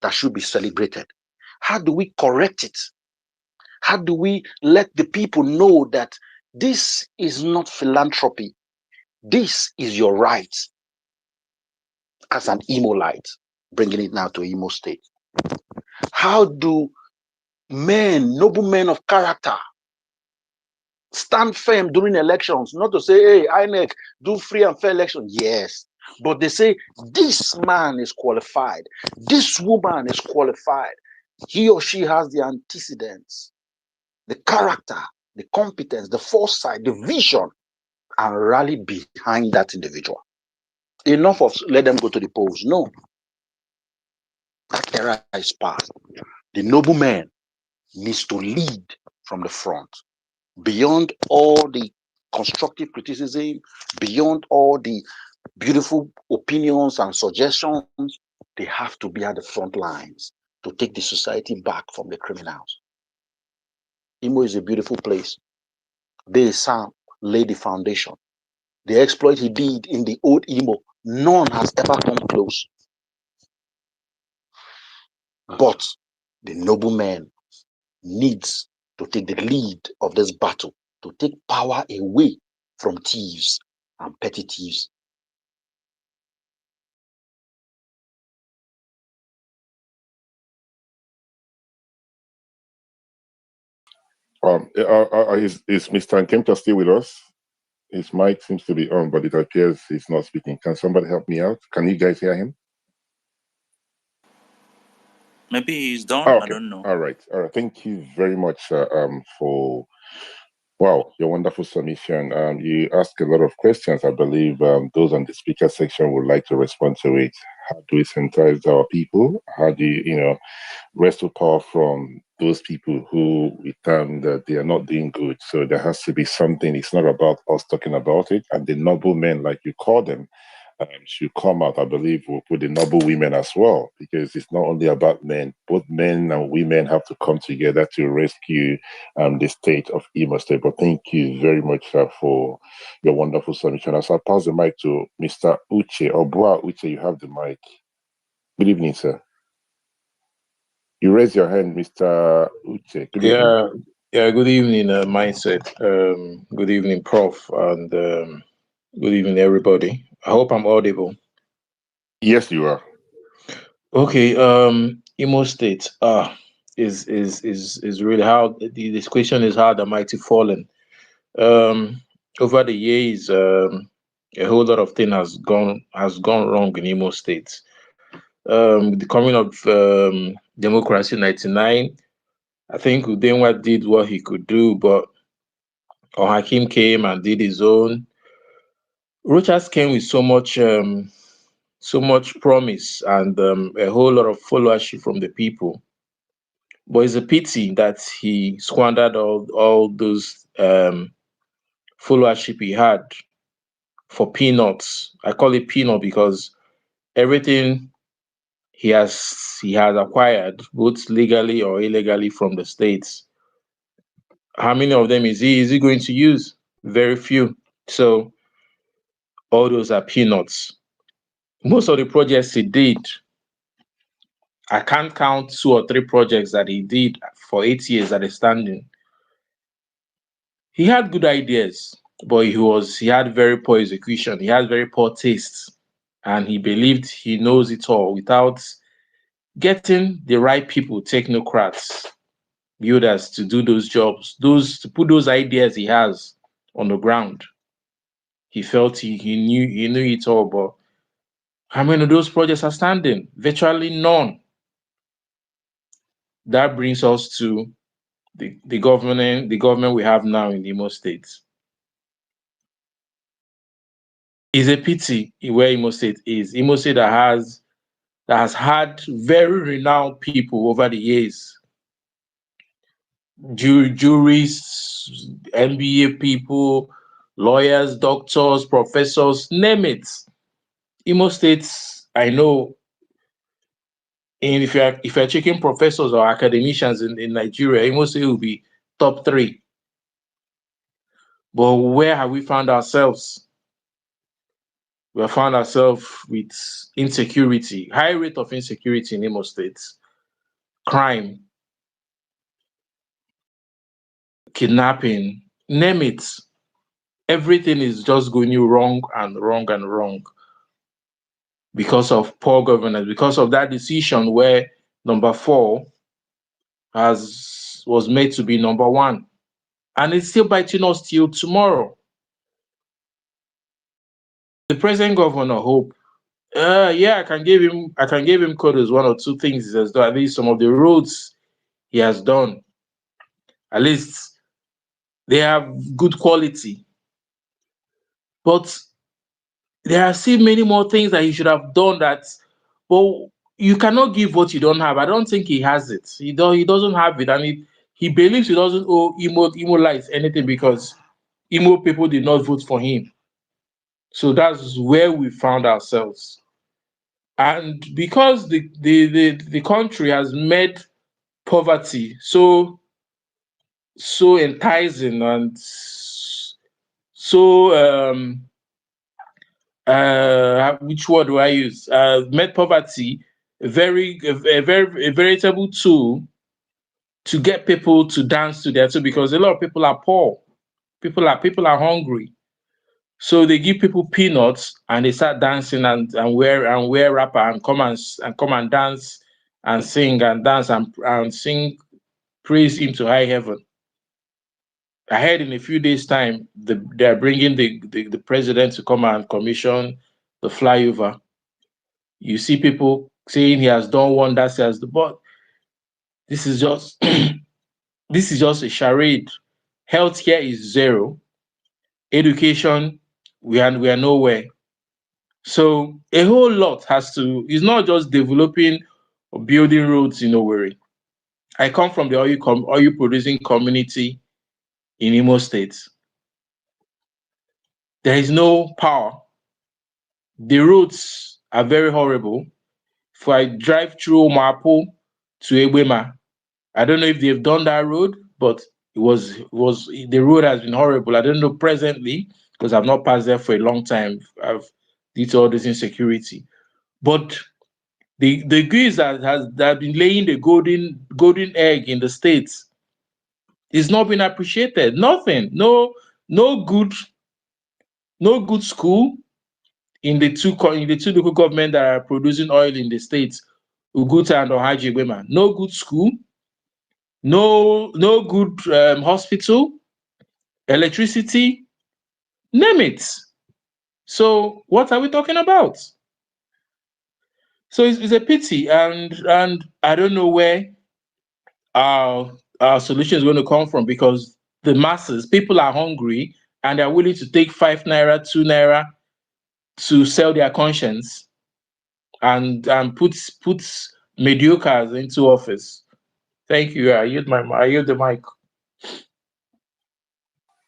[SPEAKER 9] that should be celebrated. How do we correct it? How do we let the people know that this is not philanthropy? This is your right as an Imolite, bringing it now to Imo State. How do men, noble men of character, stand firm during elections, not to say, hey, INEC, do free and fair election. Yes. But they say, this man is qualified. This woman is qualified. He or she has the antecedents, the character, the competence, the foresight, the vision, and rally behind that individual. Enough of let them go to the polls. No. That era is past. The noble man needs to lead from the front. Beyond all the constructive criticism, beyond all the beautiful opinions and suggestions, they have to be at the front lines to take the society back from the criminals. Imo is a beautiful place. They Sam laid the foundation. The exploit he did in the old Imo, none has ever come close. But the noble man needs to take the lead of this battle, to take power away from thieves and petty thieves.
[SPEAKER 2] Is Mr. Nkemta still with us? His mic seems to be on, but it appears he's not speaking. Can somebody help me out? Can you guys hear him?
[SPEAKER 4] Maybe he's done.
[SPEAKER 2] Oh, okay.
[SPEAKER 4] I don't know.
[SPEAKER 2] All right. Thank you very much for your wonderful submission. You asked a lot of questions. I believe those on the speaker section would like to respond to it. How do we sensitize our people? How do you wrestle power from those people who we term that they are not doing good? So there has to be something. It's not about us talking about it. And the noble men, like you call them, should come out, I believe, with the noble women as well, because it's not only about men. Both men and women have to come together to rescue the state of Imo State. But thank you very much for your wonderful submission. As I pass the mic to Mr. Uche, or Boa Uche, you have the mic. Good evening, sir. You raise your hand, Mr. Uche. Good evening.
[SPEAKER 10] Good evening, Mindset. Good evening, Prof, and good evening, everybody. I hope I'm audible.
[SPEAKER 2] Yes, you are.
[SPEAKER 10] Okay. Imo State. Is really how this question is how the mighty fallen. Over the years, a whole lot of things has gone wrong in Imo State. The coming of democracy in '99. I think Udenwa did what he could do, but Hakim came and did his own. Rochas came with so much promise and a whole lot of followership from the people. But it's a pity that he squandered all those followership he had for peanuts. I call it peanut because everything he has acquired, both legally or illegally from the states. How many of them is he going to use? Very few. So all those are peanuts. Most of the projects he did, I can't count 2 or 3 projects that he did for 8 years that is standing. He had good ideas, but he had very poor execution. He had very poor taste, and he believed he knows it all without getting the right people, technocrats, builders to do those jobs, to put those ideas he has on the ground. He felt he knew it all, but how many of those projects are standing? Virtually none. That brings us to the government we have now in the Imo State. It's a pity where Imo State is. Imo State that has had very renowned people over the years. Jurists, MBA people, lawyers, doctors, professors, name it. Imo State, I know, and if you're checking professors or academicians in Nigeria, Imo State will be top 3. But where have we found ourselves? We have found ourselves with insecurity, high rate of insecurity in Imo State, crime, kidnapping, name it. Everything is just going wrong and wrong and wrong because of poor governance, because of that decision where number 4 was made to be number 1. and it's still biting us till tomorrow. The present governor, Hope, yeah, I can give him kudos. One or two things he has done. At least some of the roads he has done. At least they have good quality. But there are still many more things that he should have done that, well, you cannot give what you don't have. I don't think he has it. He doesn't have it, and he believes he doesn't owe Imo lights anything because Imo people did not vote for him. So that's where we found ourselves. And because the country has made poverty so enticing and so which word do I use? Made poverty a veritable tool to get people to dance to their tune, because a lot of people are poor, people are hungry, so they give people peanuts and they start dancing and wear wrapper and come and dance and sing and dance and sing praise him to high heaven. I heard in a few days' time they're bringing the president to come and commission the flyover. You see people saying he has done wonders, but this is just this is just a charade. Healthcare is zero. Education, we are nowhere. So a whole lot has to. It's not just developing or building roads in Owerri. I come from the oil producing community in Imo State. There is no power. The roads are very horrible. If I drive through Mapo to Egbema, I don't know if they've done that road, but it was the road has been horrible. I don't know presently because I've not passed there for a long time. I've due to all this insecurity. But the goods that have been laying the golden egg in the states is not being appreciated. Nothing. No good school in the two local government that are producing oil in the states, Uguta and Ohaji Egbema. No good school, no good hospital, electricity, name it. So what are we talking about? So it's a pity, and I don't know where our solution is going to come from, because the masses, people are hungry and they're willing to take 5 naira, 2 naira to sell their conscience and put mediocres into office. Thank you. I yield the mic.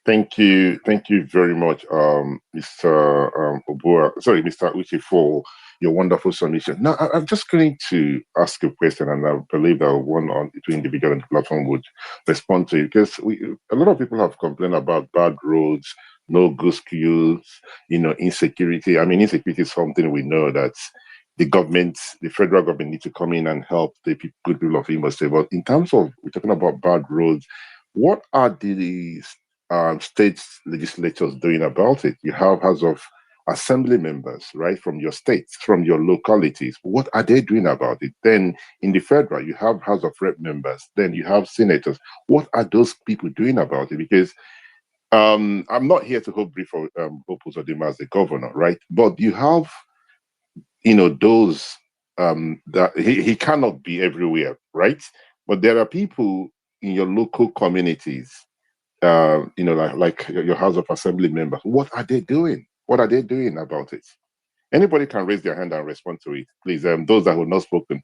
[SPEAKER 2] Thank you very much, Mr. Obua. Sorry, Mr. Uche, for your wonderful submission. Now, I'm just going to ask a question, and I believe that one or two individuals on the platform would respond to it, because a lot of people have complained about bad roads, no good schools, insecurity. I mean, insecurity is something we know that the federal government needs to come in and help the good people of Imo State. But in terms of, we're talking about bad roads, what are the state legislatures doing about it? You have House of Assembly members, right, from your states, from your localities. What are they doing about it? Then in the federal, you have House of Rep members. Then you have senators. What are those people doing about it? Because I'm not here to hold brief for Hope Uzodimma as the governor, right? But you have, those that he cannot be everywhere, right? But there are people in your local communities, like your House of Assembly members. What are they doing? What are they doing about it? Anybody can raise their hand and respond to it, please. Those that have not spoken.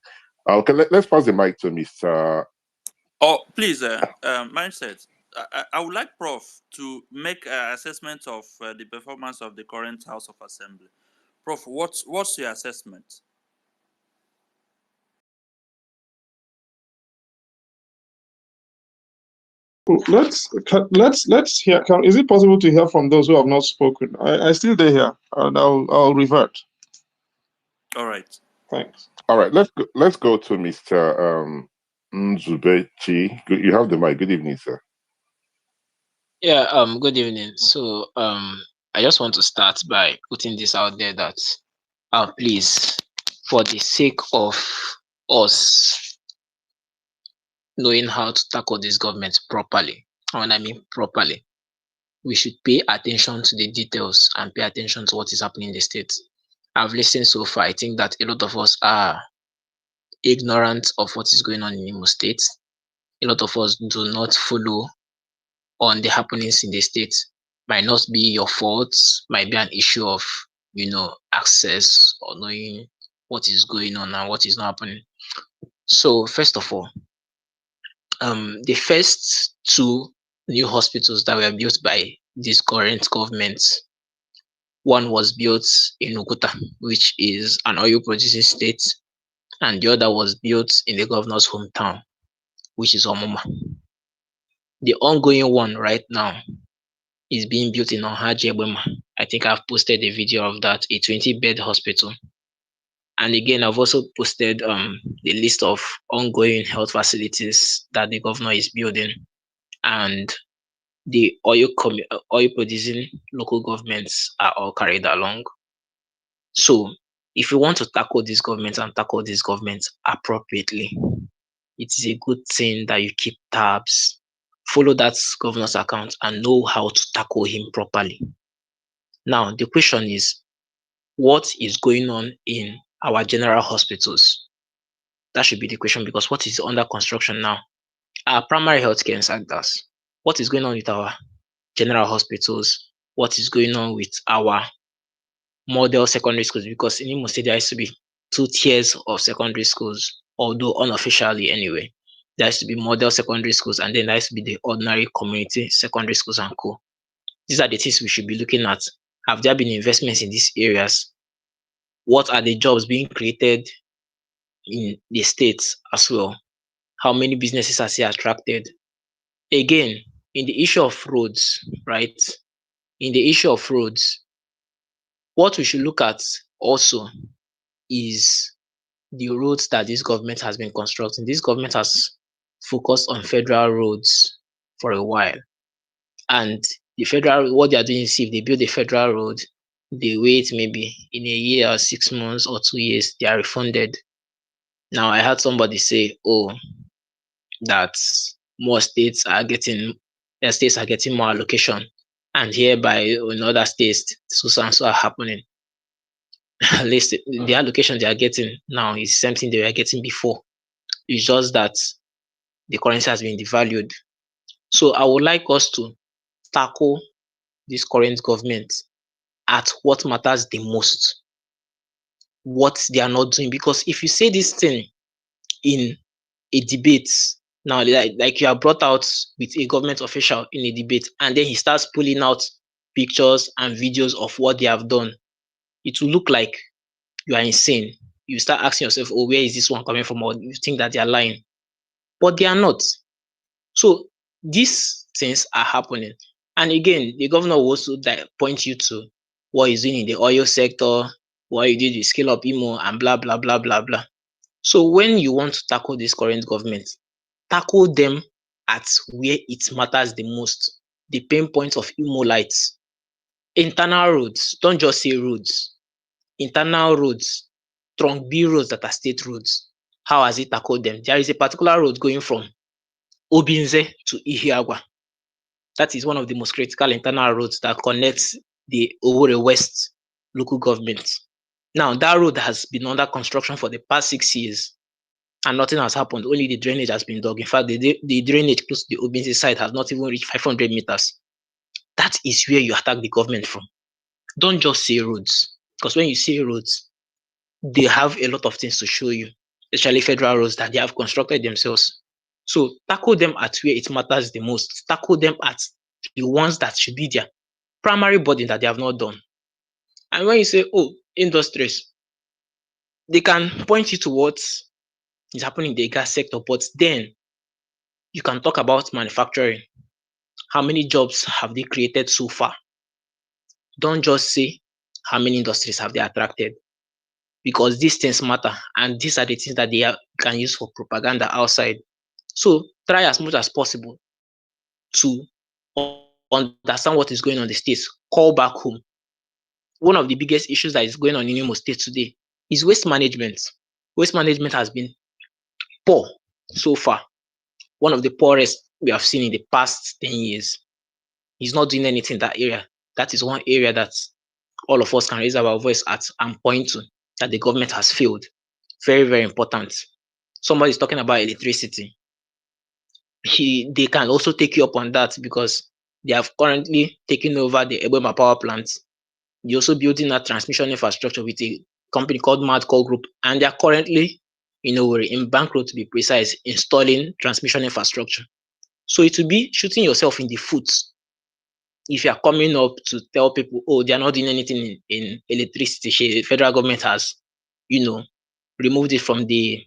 [SPEAKER 2] Okay, let's pass the mic to Mr.
[SPEAKER 4] Oh, please, mindset. I would like Prof to make an assessment of the performance of the current House of Assembly. Prof, what's your assessment?
[SPEAKER 1] Let's hear. Is it possible to hear from those who have not spoken? I still dare hear, and I'll revert.
[SPEAKER 4] All right.
[SPEAKER 1] Thanks.
[SPEAKER 2] All right, let's go to Mr. Nzubechi. You have the mic. Good evening, sir.
[SPEAKER 11] Yeah, good evening. So I just want to start by putting this out there that please, for the sake of us knowing how to tackle this government properly, when I mean properly, we should pay attention to the details and pay attention to what is happening in the state. I've listened so far. I think that a lot of us are ignorant of what is going on in Imo State. A lot of us do not follow on the happenings in the state. Might not be your fault, might be an issue of, access or knowing what is going on and what is not happening. So first of all, the first two new hospitals that were built by this current government, one was built in Ukuta, which is an oil producing state, and the other was built in the governor's hometown, which is Omoma. The ongoing one right now is being built in Ohaji Egbema. I think I've posted a video of that, a 20-bed hospital. And again, I've also posted the list of ongoing health facilities that the governor is building, and the oil producing local governments are all carried along. So if you want to tackle this government and tackle this government appropriately, it is a good thing that you keep tabs, follow that governor's account, and know how to tackle him properly. Now, the question is, what is going on in our general hospitals? That should be the question, because what is under construction now? Our primary healthcare centers. What is going on with our general hospitals? What is going on with our model secondary schools? Because in Imo State, there used to be 2 tiers of secondary schools, although unofficially anyway. There used to be model secondary schools, and then there used to be the ordinary community secondary schools and co. These are the things we should be looking at. Have there been investments in these areas? What are the jobs being created in the states as well? How many businesses are still attracted? Again, in the issue of roads, right? In the issue of roads, what we should look at also is the roads that this government has been constructing. This government has focused on federal roads for a while. And the federal, what they are doing is, if they build a federal road, they wait maybe in a year or 6 months or 2 years, they are refunded. Now, I heard somebody say, oh, that more states are getting, their states are getting more allocation, and hereby in other states, so and so are happening. At least the allocation they are getting now is something they were getting before. It's just that the currency has been devalued. So I would like us to tackle this current government at what matters the most, what they are not doing. Because if you say this thing in a debate, now like you are brought out with a government official in a debate, and then he starts pulling out pictures and videos of what they have done, it will look like you are insane. You start asking yourself, oh, where is this one coming from? Or you think that they are lying, but they are not. So these things are happening. And again, the governor will also point you to what he's doing in the oil sector, what he did with scale up Imo, and blah, blah, blah, blah, blah. So when you want to tackle this current government, tackle them at where it matters the most, the pain points of Imo lights. Internal roads, don't just say roads. Internal roads, trunk B roads that are state roads. How has it tackled them? There is a particular road going from Obinze to Ihiagwa. That is one of the most critical internal roads that connects the Owerri West local government. Now, that road has been under construction for the past 6 years, and nothing has happened. Only the drainage has been dug. In fact, the drainage close to the Obinze side has not even reached 500 meters. That is where you attack the government from. Don't just say roads, because when you say roads, they have a lot of things to show you, especially federal roads that they have constructed themselves. So tackle them at where it matters the most. Tackle them at the ones that should be their primary burden that they have not done. And when you say, oh, industries, they can point you to what is happening in the gas sector, but then you can talk about manufacturing. How many jobs have they created so far? Don't just say how many industries have they attracted, because these things matter, and these are the things that they can use for propaganda outside. So try as much as possible to understand what is going on in the states. Call back home. One of the biggest issues that is going on in Imo State today is waste management. Waste management has been poor so far, one of the poorest we have seen in the past 10 years. He's not doing anything in that area. That is one area that all of us can raise our voice at and point to that the government has failed. Very, very important. Somebody is talking about electricity. They can also take you up on that because they have currently taken over the Ebema power plant. They're also building a transmission infrastructure with a company called Madcore Group, and they are currently, in bankrupt to be precise, installing transmission infrastructure. So it will be shooting yourself in the foot if you are coming up to tell people, oh, they are not doing anything in electricity. The federal government has, removed it from the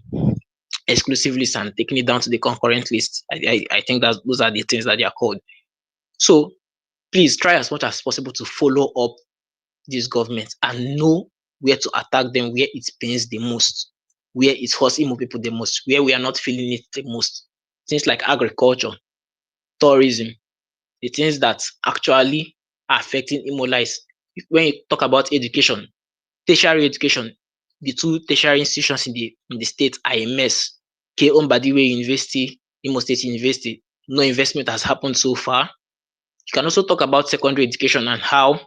[SPEAKER 11] exclusive list and taking it down to the concurrent list. I think that those are the things that they are called. So please try as much as possible to follow up this government and know where to attack them, where it pains the most, where it hurts Imo people the most, where we are not feeling it the most. Things like agriculture, tourism, the things that actually are affecting Imo lives. When you talk about education, tertiary education, the two tertiary institutions in the state are a mess. K. Ombadiwe University, Imo State University, no investment has happened so far. You can also talk about secondary education and how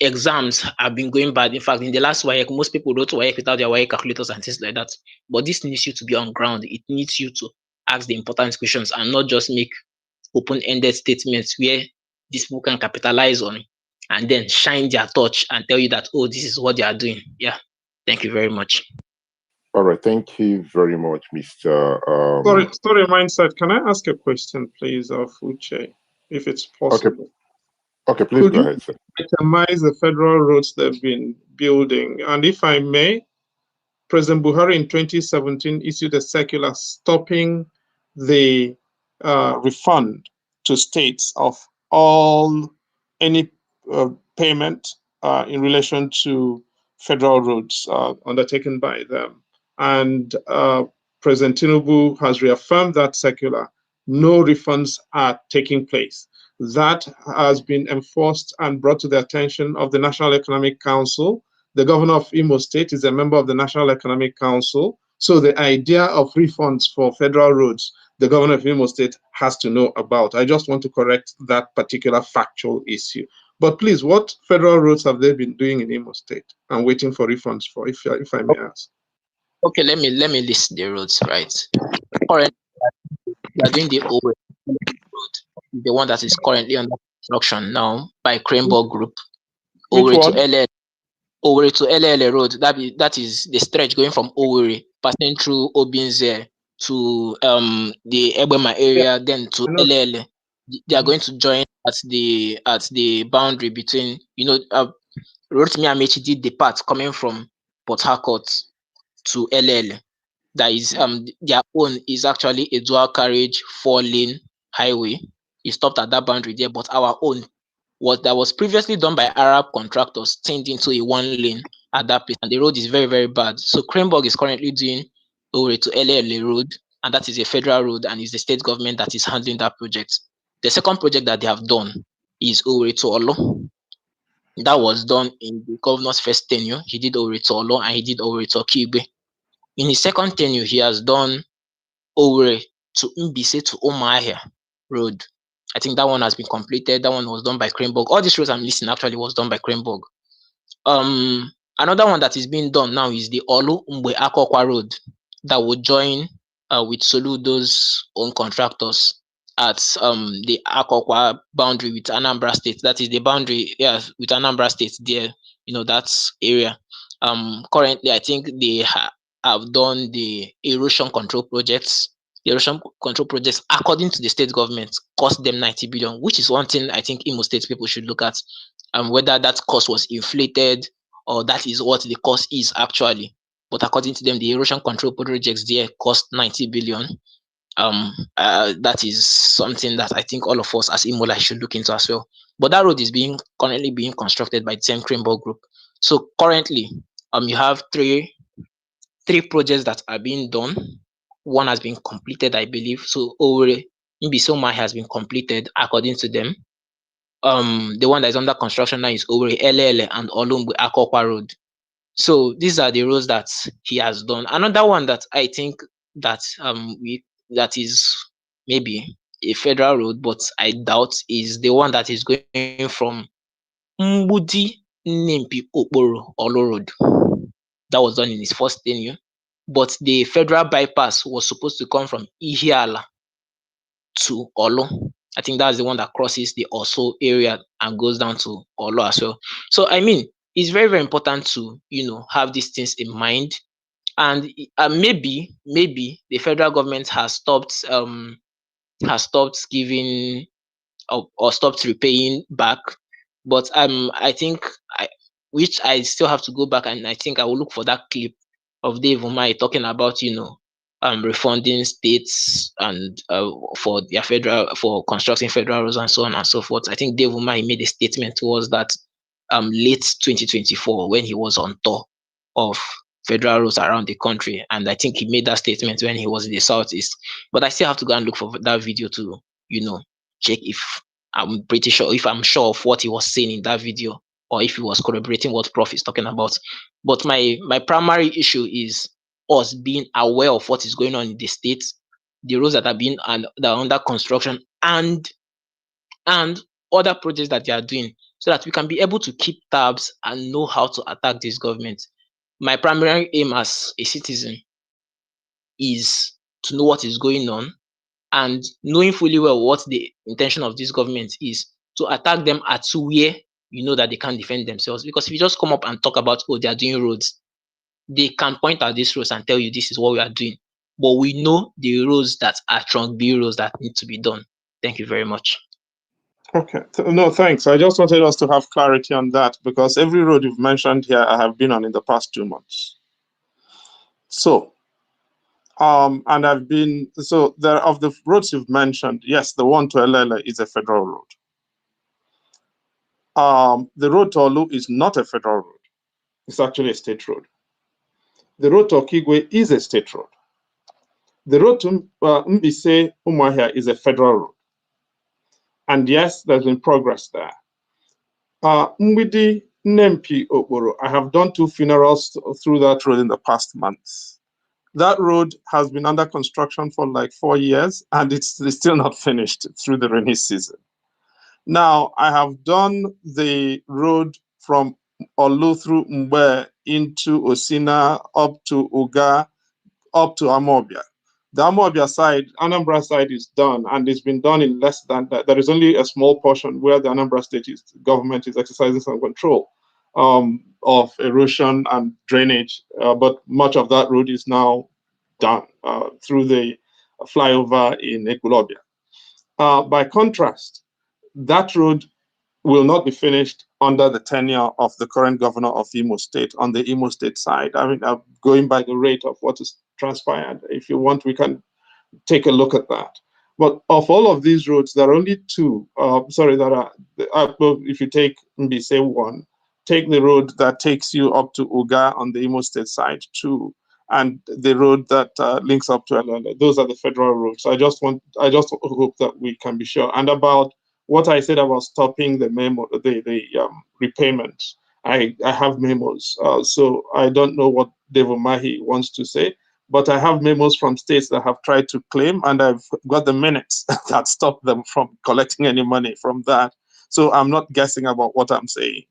[SPEAKER 11] exams have been going bad. In fact, in the last WAEC, most people wrote WAEC without their WAEC calculators and things like that. But this needs you to be on ground. It needs you to ask the important questions and not just make open-ended statements where these people can capitalize on and then shine their torch and tell you that, oh, this is what they are doing. Yeah. Thank you very much.
[SPEAKER 2] All right. Thank you very much, Mr.
[SPEAKER 1] Sorry, Mindset. Can I ask a question, please, of Uche, if it's possible?
[SPEAKER 2] Okay, please go ahead, sir.
[SPEAKER 1] Itemize the federal roads they've been building. And if I may, President Buhari in 2017 issued a circular stopping the refund to states of any payment in relation to federal roads undertaken by them. And President Tinubu has reaffirmed that circular. No refunds are taking place. That has been enforced and brought to the attention of the National Economic Council. The governor of Imo State is a member of the National Economic Council. So the idea of refunds for federal roads, the governor of Imo State has to know about. I just want to correct that particular factual issue. But please, what federal roads have they been doing in Imo State and waiting for refunds for, if I may ask?
[SPEAKER 11] Okay, let me list the roads, right? Currently, we are doing the old road, the one that is currently under construction now by Cranebrook Group. Owerri to LL Road. That is the stretch going from Owerri, passing through Obinze to the Ebema area, then to LL. They are going to join at the boundary between, Rotimi Amechi did the part coming from Port Harcourt to LL. That is their own is actually a dual carriage 4-lane highway. It stopped at that boundary there, but our own, what that was previously done by Arab contractors, turned into a 1-lane at that place, and the road is very, very bad. So Cranebrook is currently doing Owerri to LL Road, and that is a federal road, and it's the state government that is handling that project. The second project that they have done is Owerri to Olo. That was done in the governor's first tenure. He did Owerri to Olo and he did Owerri to Okigwe. In his second tenure, he has done Owerri to Mbise to Umuahia Road. I think that one has been completed. That one was done by Cranebrook. All these roads I'm listing actually was done by Cranebrook. Another one that is being done now is the Olu Mbe Akokwa Road that will join with Soludo's own contractors at the Akokwa boundary with Anambra State. That is the boundary, with Anambra State there, that area. Currently, I think they have done the erosion control projects. The erosion control projects, according to the state government, cost them 90 billion, which is one thing I think Imo State people should look at, whether that cost was inflated or that is what the cost is actually. But according to them, the erosion control projects there cost 90 billion. That is something that I think all of us as Imola should look into as well. But that road is currently being constructed by the same Cranebrook Group. So currently, you have three projects that are being done. One has been completed, I believe. So Owerri Mbisoma has been completed according to them. The one that is under construction now is Owerri LL and Olumbu Akokwa Road. So these are the roads that he has done. Another one that I think that we that is maybe a federal road, but I doubt is the one that is going from Mbudi Nimpi Okporo Olo Road. That was done in his first tenure. But the federal bypass was supposed to come from Ihiala to Olo. I think that's the one that crosses the Oso area and goes down to Olo as well. So I mean, it's very, very important to have these things in mind. And maybe the federal government has stopped giving or stopped repaying back. But I think which I still have to go back, and I think I will look for that clip of Dave Umahi talking about refunding states and for their for constructing federal roads and so on and so forth. I think Dave Umahi made a statement towards that late 2024 when he was on tour of federal roads around the country, and I think he made that statement when he was in the southeast. But I still have to go and look for that video to check if I'm sure of what he was saying in that video, or if he was corroborating what Prof is talking about. But my primary issue is us being aware of what is going on in the states, the roads that are under construction, and other projects that they are doing, so that we can be able to keep tabs and know how to attack this government. My primary aim as a citizen is to know what is going on, and knowing fully well what the intention of this government is, to attack them at where that they can't defend themselves. Because if you just come up and talk about, oh, they are doing roads, they can point at these roads and tell you this is what we are doing. But we know the roads that are trunk B roads that need to be done. Thank you very much.
[SPEAKER 1] Okay. No, thanks. I just wanted us to have clarity on that, because every road you've mentioned here, I have been on in the past 2 months. So, and there of the roads you've mentioned, yes, the one to Elele is a federal road. The road to Olu is not a federal road. It's actually a state road. The road to Okigwe is a state road. The road to Mbise Umuahia is a federal road. And yes, there's been progress there. Mbidi Nempi Okporo, I have done 2 funerals through that road in the past months. That road has been under construction for like 4 years, and it's still not finished through the rainy season. Now, I have done the road from Olu through Mbe into Osina, up to Uga, up to Amobia. The Amobia side, Anambra side, is done, and it's been done in less than that. There is only a small portion where the Anambra State government is exercising some control of erosion and drainage, but much of that road is now done through the flyover in Ekulobia. By contrast, that road will not be finished under the tenure of the current governor of Imo State on the Imo State side. I mean, going by the rate of what is transpired, if you want, we can take a look at that. But of all of these roads, there are only 2. If you take Mbise 1, take the road that takes you up to Uga on the Imo State side 2, and the road that links up to Elele. Those are the federal roads. I just hope that we can be sure. And about what I said about stopping the repayments, I have memos. So I don't know what Dave Umahi wants to say, but I have memos from states that have tried to claim, and I've got the minutes that stop them from collecting any money from that. So I'm not guessing about what I'm saying.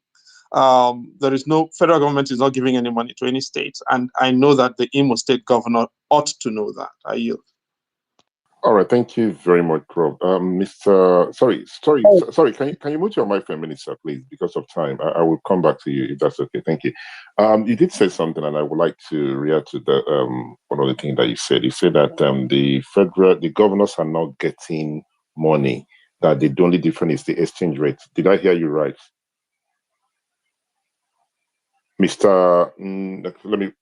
[SPEAKER 1] There is no federal government is not giving any money to any states, and I know that the Imo State governor ought to know that. I yield.
[SPEAKER 2] All right, thank you very much, Prof. Sorry. Can you mute your mic for a minute, sir, please, because of time? I will come back to you if that's okay. Thank you. You did say something, and I would like to react to the one of the things that you said. You said that the governors are not getting money. That the only difference is the exchange rate. Did I hear you right, Mr.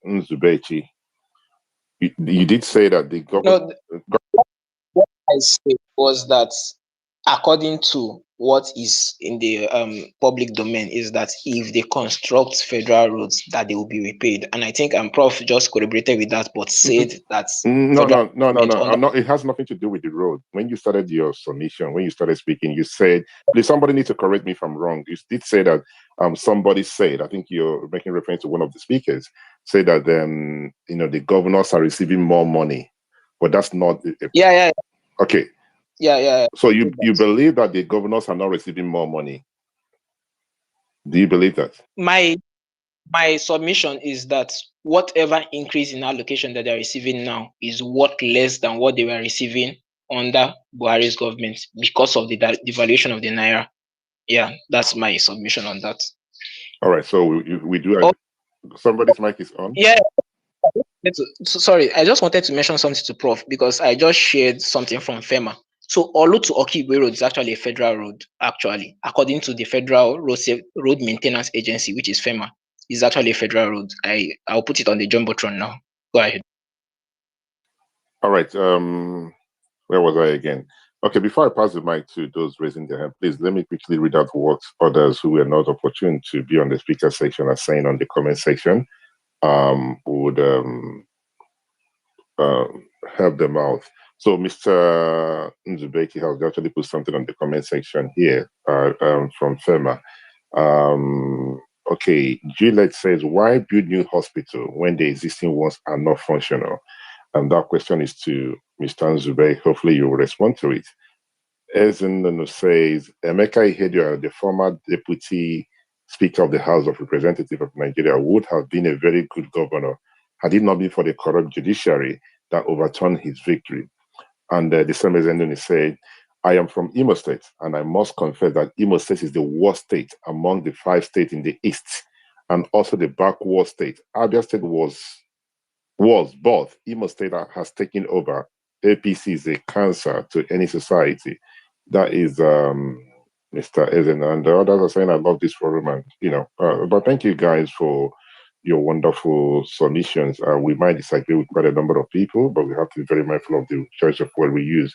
[SPEAKER 2] Nzubechi? You did say that the government.
[SPEAKER 11] No, what I said was that according to what is in the public domain is that if they construct federal roads, that they will be repaid. And I think Prof just corroborated with that, but said that
[SPEAKER 2] no. It has nothing to do with the road. When you started your submission, when you started speaking, you said, please, somebody needs to correct me if I'm wrong. You did say that somebody said, I think you're making reference to one of the speakers, say that the governors are receiving more money. but that's not.
[SPEAKER 11] Yeah.
[SPEAKER 2] Okay.
[SPEAKER 11] Yeah.
[SPEAKER 2] So you believe that the governors are not receiving more money? Do you believe that?
[SPEAKER 11] My submission is that whatever increase in allocation that they're receiving now is worth less than what they were receiving under Buhari's government because of the devaluation of the naira. Yeah, that's my submission on that.
[SPEAKER 2] All right, so we do. Somebody's mic is on.
[SPEAKER 11] Yeah. Sorry, I just wanted to mention something to Prof because I just shared something from FEMA. So Olu to Okigwe Road is actually a federal road, actually, according to the Federal Road Maintenance Agency, which is FEMA. It's actually a federal road. I'll put it on the Jumbotron now. Go ahead.
[SPEAKER 2] All right. Where was I again? Okay, before I pass the mic to those raising their hand, please let me quickly read out what others who were not opportune to be on the speaker section are saying on the comment section. Would help them out. So Mr. Nzubeki has actually put something on the comment section here from FEMA. Okay, Juliet says, why build new hospital when the existing ones are not functional? And that question is to Mr. Nzubeki. Hopefully you will respond to it. Ezenunu says, Emeka Ihedioha, the former deputy speaker of the House of Representatives of Nigeria, would have been a very good governor had it not been for the corrupt judiciary that overturned his victory. And the same Ezenunu said, I am from Imo State, and I must confess that Imo State is the worst state among the 5 states in the East, and also the backward state. Abia State was both. Imo State has taken over. APC is a cancer to any society. That is Mr. Ezen, and the others are saying, I love this forum, and but thank you guys for your wonderful submissions. We might disagree with quite a number of people, but we have to be very mindful of the choice of word we use.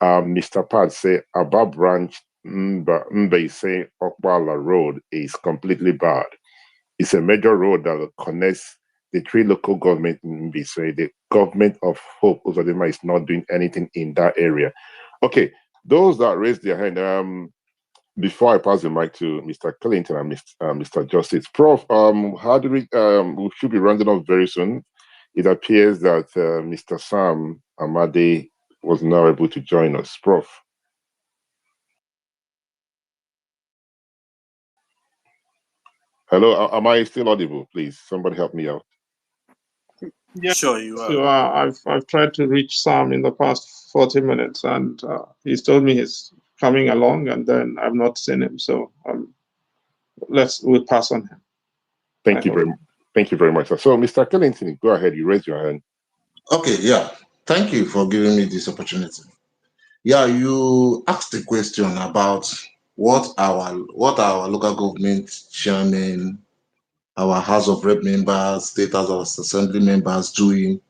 [SPEAKER 2] Mr. Pad say Aba Branch Mbe say Okwala Road is completely bad. It's a major road that connects the 3 local governments in Mbe. So the government of Hope Uzodinma is not doing anything in that area. Okay, those that raised their hand, before I pass the mic to Mr. Clinton and Mr. Justice, Prof, how do we should be rounding up very soon. It appears that Mr. Sam Amade was now able to join us. Prof. Hello, am I still audible? Please, somebody help me out.
[SPEAKER 1] Yeah,
[SPEAKER 4] sure you are.
[SPEAKER 1] So I've tried to reach Sam in the past 40 minutes, and he's told me he's coming along, and then I've not seen him. So we'll pass on him.
[SPEAKER 2] Thank you very much. So, Mr. Clinton, go ahead. You raised your hand.
[SPEAKER 5] Okay, yeah. Thank you for giving me this opportunity. Yeah, you asked a question about what our local government chairman, our House of Rep members, State House of Assembly members doing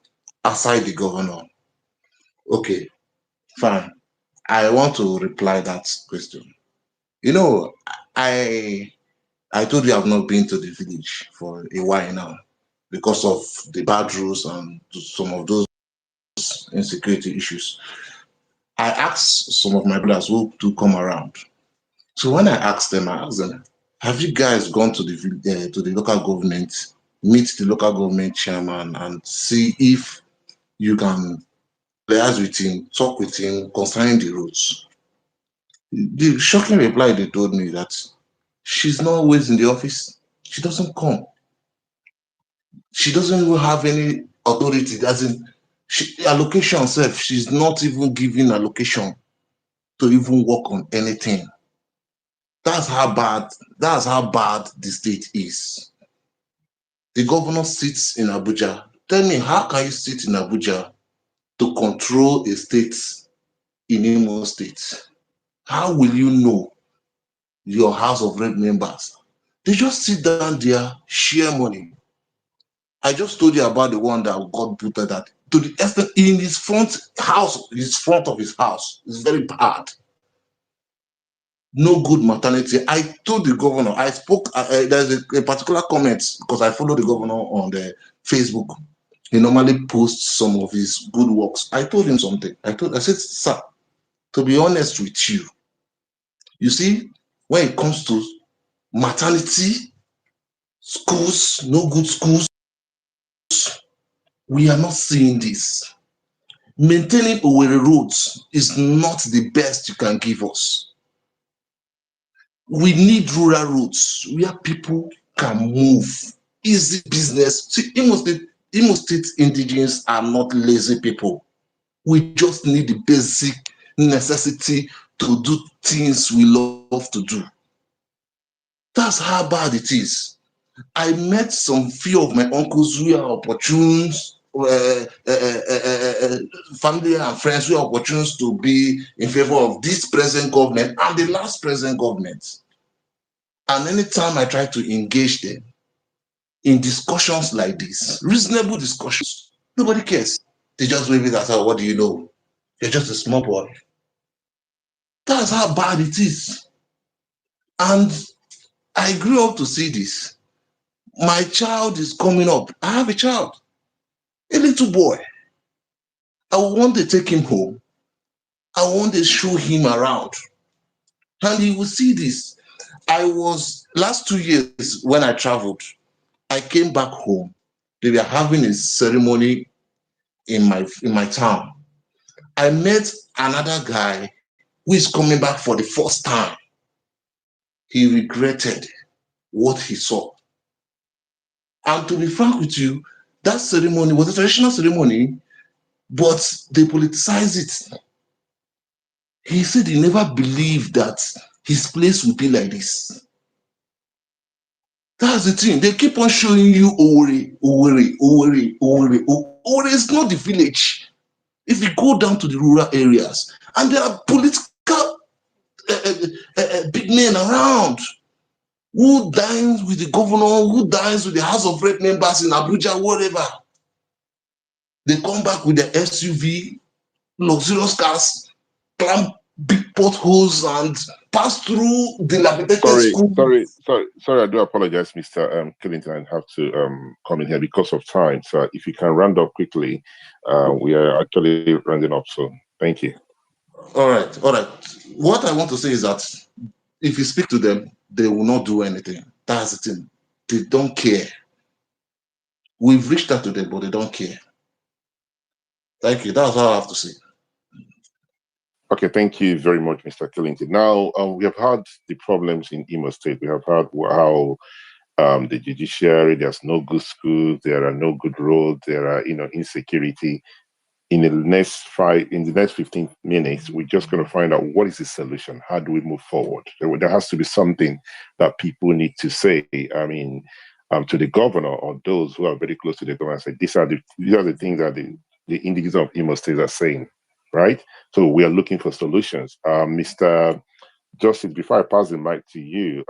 [SPEAKER 5] aside the governor. Okay, fine. I want to reply that question. You know, I told you I've not been to the village for a while now because of the bad rules and some of those insecurity issues. I asked some of my brothers who do come around. So when I asked them, have you guys gone to the local government, meet the local government chairman and see if you can liaise with him, talk with him concerning the roads? The shocking reply they told me that she's not always in the office. She doesn't come. She doesn't even have any authority. Allocation herself, she's not even giving allocation to even work on anything. That's how bad the state is. The governor sits in Abuja. Tell me, how can you sit in Abuja to control a state in Imo State? How will you know your House of Rep members? They just sit down there, share money. I just told you about the one that got booted at to the extent in his front of his house. It's very bad. No good maternity. I told the governor, I spoke, there's a particular comment because I follow the governor on the Facebook. He normally posts some of his good works. I told him something. I said, sir, to be honest with you, you see, when it comes to maternity, schools, no good schools, we are not seeing this. Maintaining Owerri roads is not the best you can give us. We need rural roads where people can move. Easy business. See, Imo State indigenes are not lazy people. We just need the basic necessity to do things we love to do. That's how bad it is. I met some few of my uncles who are opportune, family and friends who are opportune to be in favor of this present government and the last present government. And anytime I try to engage them in discussions like this, reasonable discussions, nobody cares. They just wave it as, oh, what do you know? You're just a small boy. That's how bad it is. And I grew up to see this. My child is coming up. I have a child, a little boy. I want to take him home. I want to show him around. And he will see this. Last 2 years when I traveled, I came back home. They were having a ceremony in my town. I met another guy who is coming back for the first time. He regretted what he saw. And to be frank with you, that ceremony was a traditional ceremony, but they politicized it. He said he never believed that his place would be like this. That's the thing. They keep on showing you Owerri, Owerri, Owerri, Owerri. Owerri is not the village. If you go down to the rural areas, and there are political big men around who dines with the governor, who dines with the House of Rep members in Abuja, whatever. They come back with their SUV, luxurious cars, climb big potholes, and pass through dilapidated schools.
[SPEAKER 2] Sorry. I do apologize, Mr. Killington. I have to come in here because of time. So if you can round up quickly, we are actually rounding up soon. Thank you.
[SPEAKER 5] All right. What I want to say is that if you speak to them, they will not do anything. That's the thing. They don't care. We've reached out to them, but they don't care. Thank you. That's all I have to say.
[SPEAKER 2] Okay, thank you very much, Mr. Killington. Now, we have had the problems in Imo State. We have had how the judiciary, there's no good schools, there are no good roads, there are insecurity. In the next 15 minutes, we're just going to find out what is the solution. How do we move forward? There has to be something that people need to say. I mean, to the governor or those who are very close to the governor, say these are the things that the individuals of Imo State are saying, right? So we are looking for solutions. Mr. Justice, before I pass the mic to you,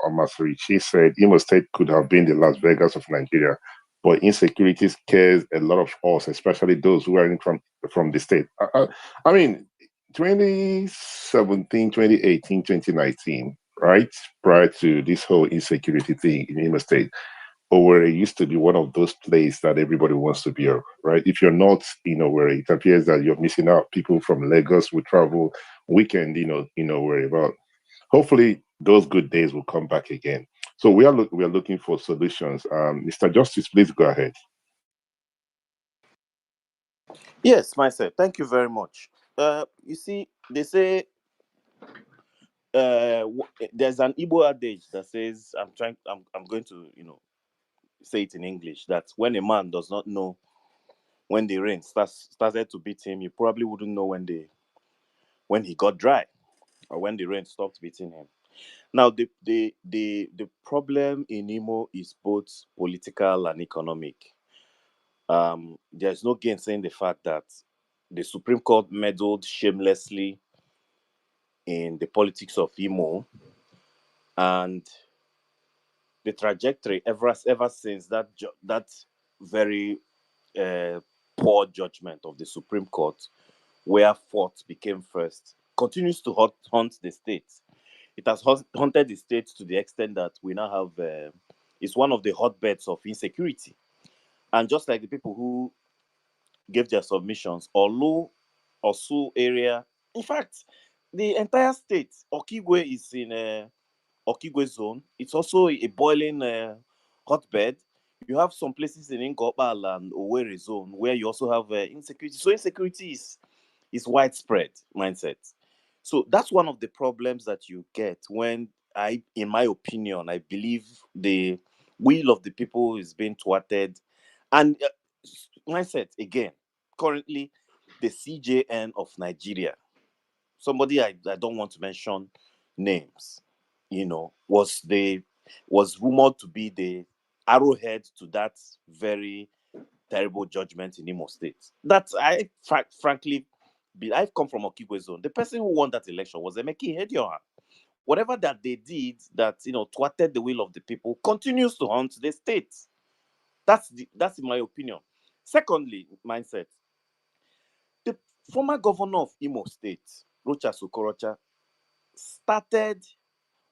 [SPEAKER 2] Omasrichi said Imo State could have been the Las Vegas of Nigeria, but insecurity scares a lot of us, especially those who are from the state. I mean, 2017, 2018, 2019, right? Prior to this whole insecurity thing in Imo State, Owerri used to be one of those places that everybody wants to be, right? If you're not in Owerri, it appears that you're missing out. People from Lagos will travel weekend, Owerri. But hopefully those good days will come back again. So we are looking for solutions. Mr. Justice, please go ahead.
[SPEAKER 3] Yes, myself. Thank you very much. You see, they say there's an Igbo adage that says, I'm going to, say it in English, that when a man does not know when the rain started to beat him, he probably wouldn't know when he got dry or when the rain stopped beating him. Now, the problem in Imo is both political and economic. There's no gainsaying the fact that the Supreme Court meddled shamelessly in the politics of Imo, and the trajectory ever since that very poor judgment of the Supreme Court, where fourth became first, continues to haunt the state. It has haunted the state to the extent that we now have it's one of the hotbeds of insecurity. And just like the people who gave their submissions, Olu, Osu area, in fact, the entire state, Okigwe is in Okigwe zone. It's also a boiling hotbed. You have some places in Ngopal and Owerri zone where you also have insecurity. So insecurity is widespread mindset. So that's one of the problems that you get when in my opinion, I believe the will of the people is being thwarted. And mindset again, currently the CJN of Nigeria, somebody I don't want to mention names, was rumored to be the arrowhead to that very terrible judgment in Imo State. That frankly, I've come from Okigwe zone. The person who won that election was Emeki Hedioha. Whatever that they did that thwarted the will of the people continues to haunt the state. That's in my opinion. Secondly, mindset. The former governor of Imo State, Rochas started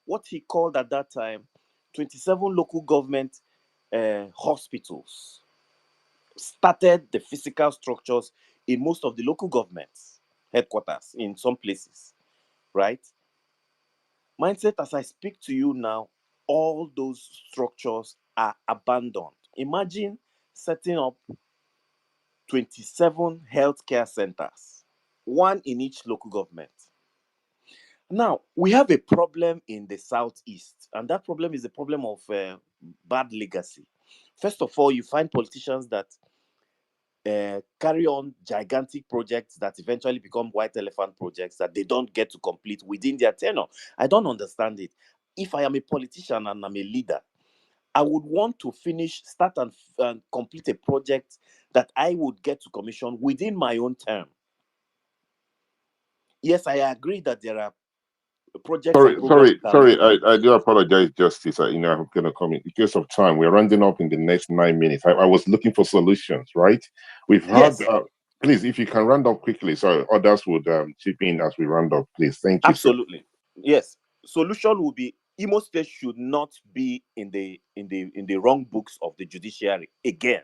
[SPEAKER 3] what he called at that time 27 local government hospitals. Started the physical structures in most of the local governments headquarters in some places, right? Mindset, as I speak to you now, all those structures are abandoned. Imagine setting up 27 healthcare centers, one in each local government. Now, we have a problem in the Southeast, and that problem is the problem of bad legacy. First of all, you find politicians that carry on gigantic projects that eventually become white elephant projects that they don't get to complete within their tenure. I don't understand it. If I am a politician and I'm a leader, I would want to start and complete a project that I would get to commission within my own term. Yes, I agree that there are projects and programs.
[SPEAKER 2] Sorry. I do apologize, Justice. I'm going to come in. Because of time, we're rounding up in the next 9 minutes. I was looking for solutions, right? We've had, please, if you can round up quickly, so others would chip in as we round up, please. Thank you.
[SPEAKER 3] Absolutely. Sir. Yes. Solution will be Imo State should not be in the wrong books of the judiciary again.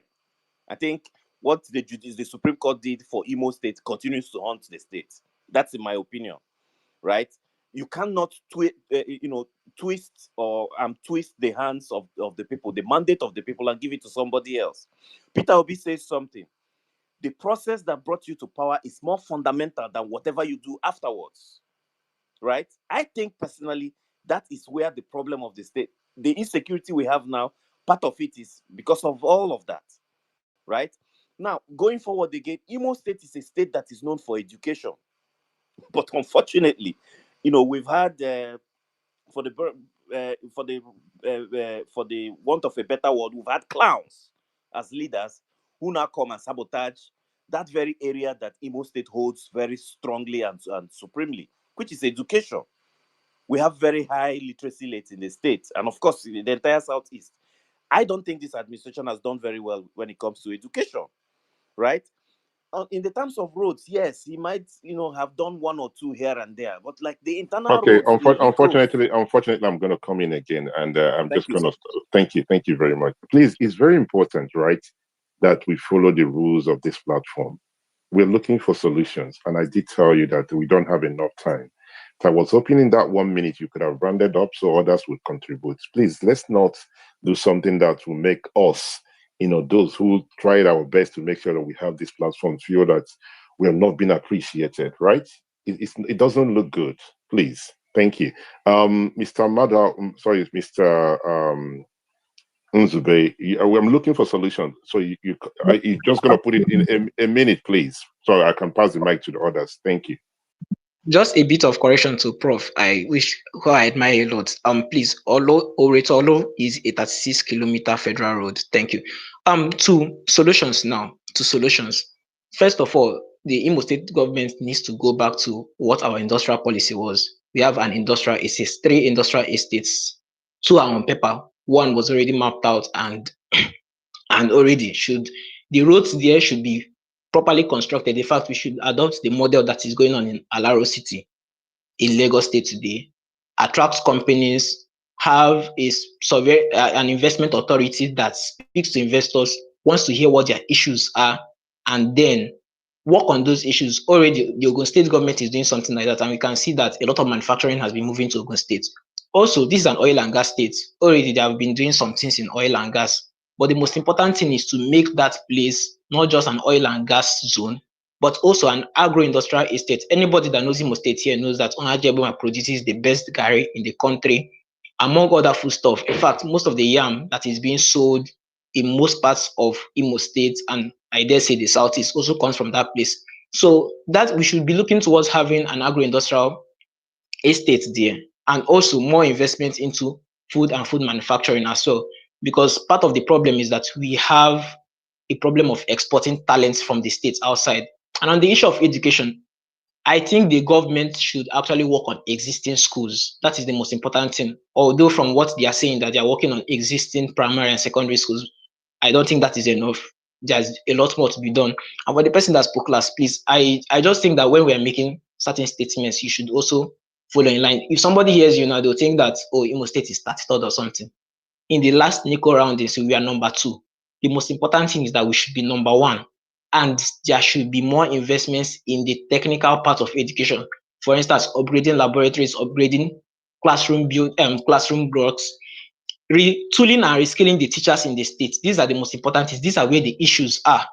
[SPEAKER 3] I think what the Supreme Court did for Imo State continues to haunt the state. That's in my opinion, right? You cannot twist the hands of the people, the mandate of the people, and give it to somebody else. Peter Obi says something. The process that brought you to power is more fundamental than whatever you do afterwards, right? I think personally that is where the problem of the state, the insecurity we have now, part of it is because of all of that, right? Now, going forward again, Imo State is a state that is known for education. But unfortunately, we've had for the want of a better word, we've had clowns as leaders who now come and sabotage that very area that Imo State holds very strongly and supremely, which is education. We have very high literacy rates in the state, and of course, in the entire Southeast. I don't think this administration has done very well when it comes to education, right? In the terms of roads, yes, he might, have done one or two here and there, but like the internal roads.
[SPEAKER 2] Unfortunately, I'm going to come in again, and I'm just going to thank you very much. Please, it's very important, right, that we follow the rules of this platform. We're looking for solutions, and I did tell you that we don't have enough time. So I was hoping in that 1 minute you could have rounded up so others would contribute. Please, let's not do something that will make us, those who tried our best to make sure that we have this platform feel that we have not been appreciated, right? It doesn't look good. Please, thank you. Mr. Nzube, I'm looking for solutions. So you're just going to put it in a minute, please, so I can pass the mic to the others. Thank you.
[SPEAKER 11] Just a bit of correction to Prof. Who I admire a lot. Please, Oretolo is a 36-kilometer federal road. Thank you. To solutions now. First of all, the Imo State government needs to go back to what our industrial policy was. We have an industrial estate, 3 industrial estates. 2 are on paper. 1 was already mapped out and already the roads there should be properly constructed. In fact, we should adopt the model that is going on in Alaro City in Lagos State today. Attract companies, have an investment authority that speaks to investors, wants to hear what their issues are, and then work on those issues. Already, the Ogun State government is doing something like that, and we can see that a lot of manufacturing has been moving to Ogun State. Also, this is an oil and gas state. Already, they have been doing some things in oil and gas. But the most important thing is to make that place not just an oil and gas zone, but also an agro-industrial estate. Anybody that knows Imo State here knows that Onajeboma produces the best gari in the country, among other foodstuff. In fact, most of the yam that is being sold in most parts of Imo State, and I dare say the Southeast, also comes from that place. So that we should be looking towards having an agro-industrial estate there, and also more investment into food and food manufacturing as well. Because part of the problem is that we have a problem of exporting talents from the states outside. And on the issue of education, I think the government should actually work on existing schools. That is the most important thing. Although from what they are saying that they are working on existing primary and secondary schools, I don't think that is enough. There's a lot more to be done. And for the person that spoke last, please, I just think that when we are making certain statements, you should also follow in line. If somebody hears you now, they'll think that, oh, Imo State is 33rd or something. In the last NICO round, so we are number 2. The most important thing is that we should be number 1. And there should be more investments in the technical part of education. For instance, upgrading laboratories, upgrading classroom blocks, retooling and reskilling the teachers in the state. These are the most important things. These are where the issues are.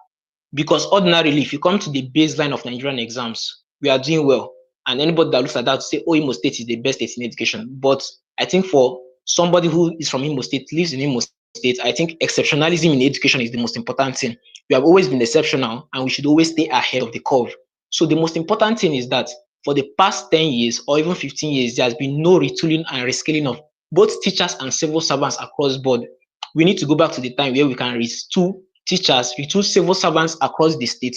[SPEAKER 11] Because ordinarily, if you come to the baseline of Nigerian exams, we are doing well. And anybody that looks at that will say, oh, Imo State is the best state in education. But I think for somebody who is from Imo State, lives in Imo State, I think exceptionalism in education is the most important thing. We have always been exceptional, and we should always stay ahead of the curve. So the most important thing is that for the past 10 years or even 15 years, there has been no retooling and reskilling of both teachers and civil servants across board. We need to go back to the time where we can retool teachers, retool civil servants across the state.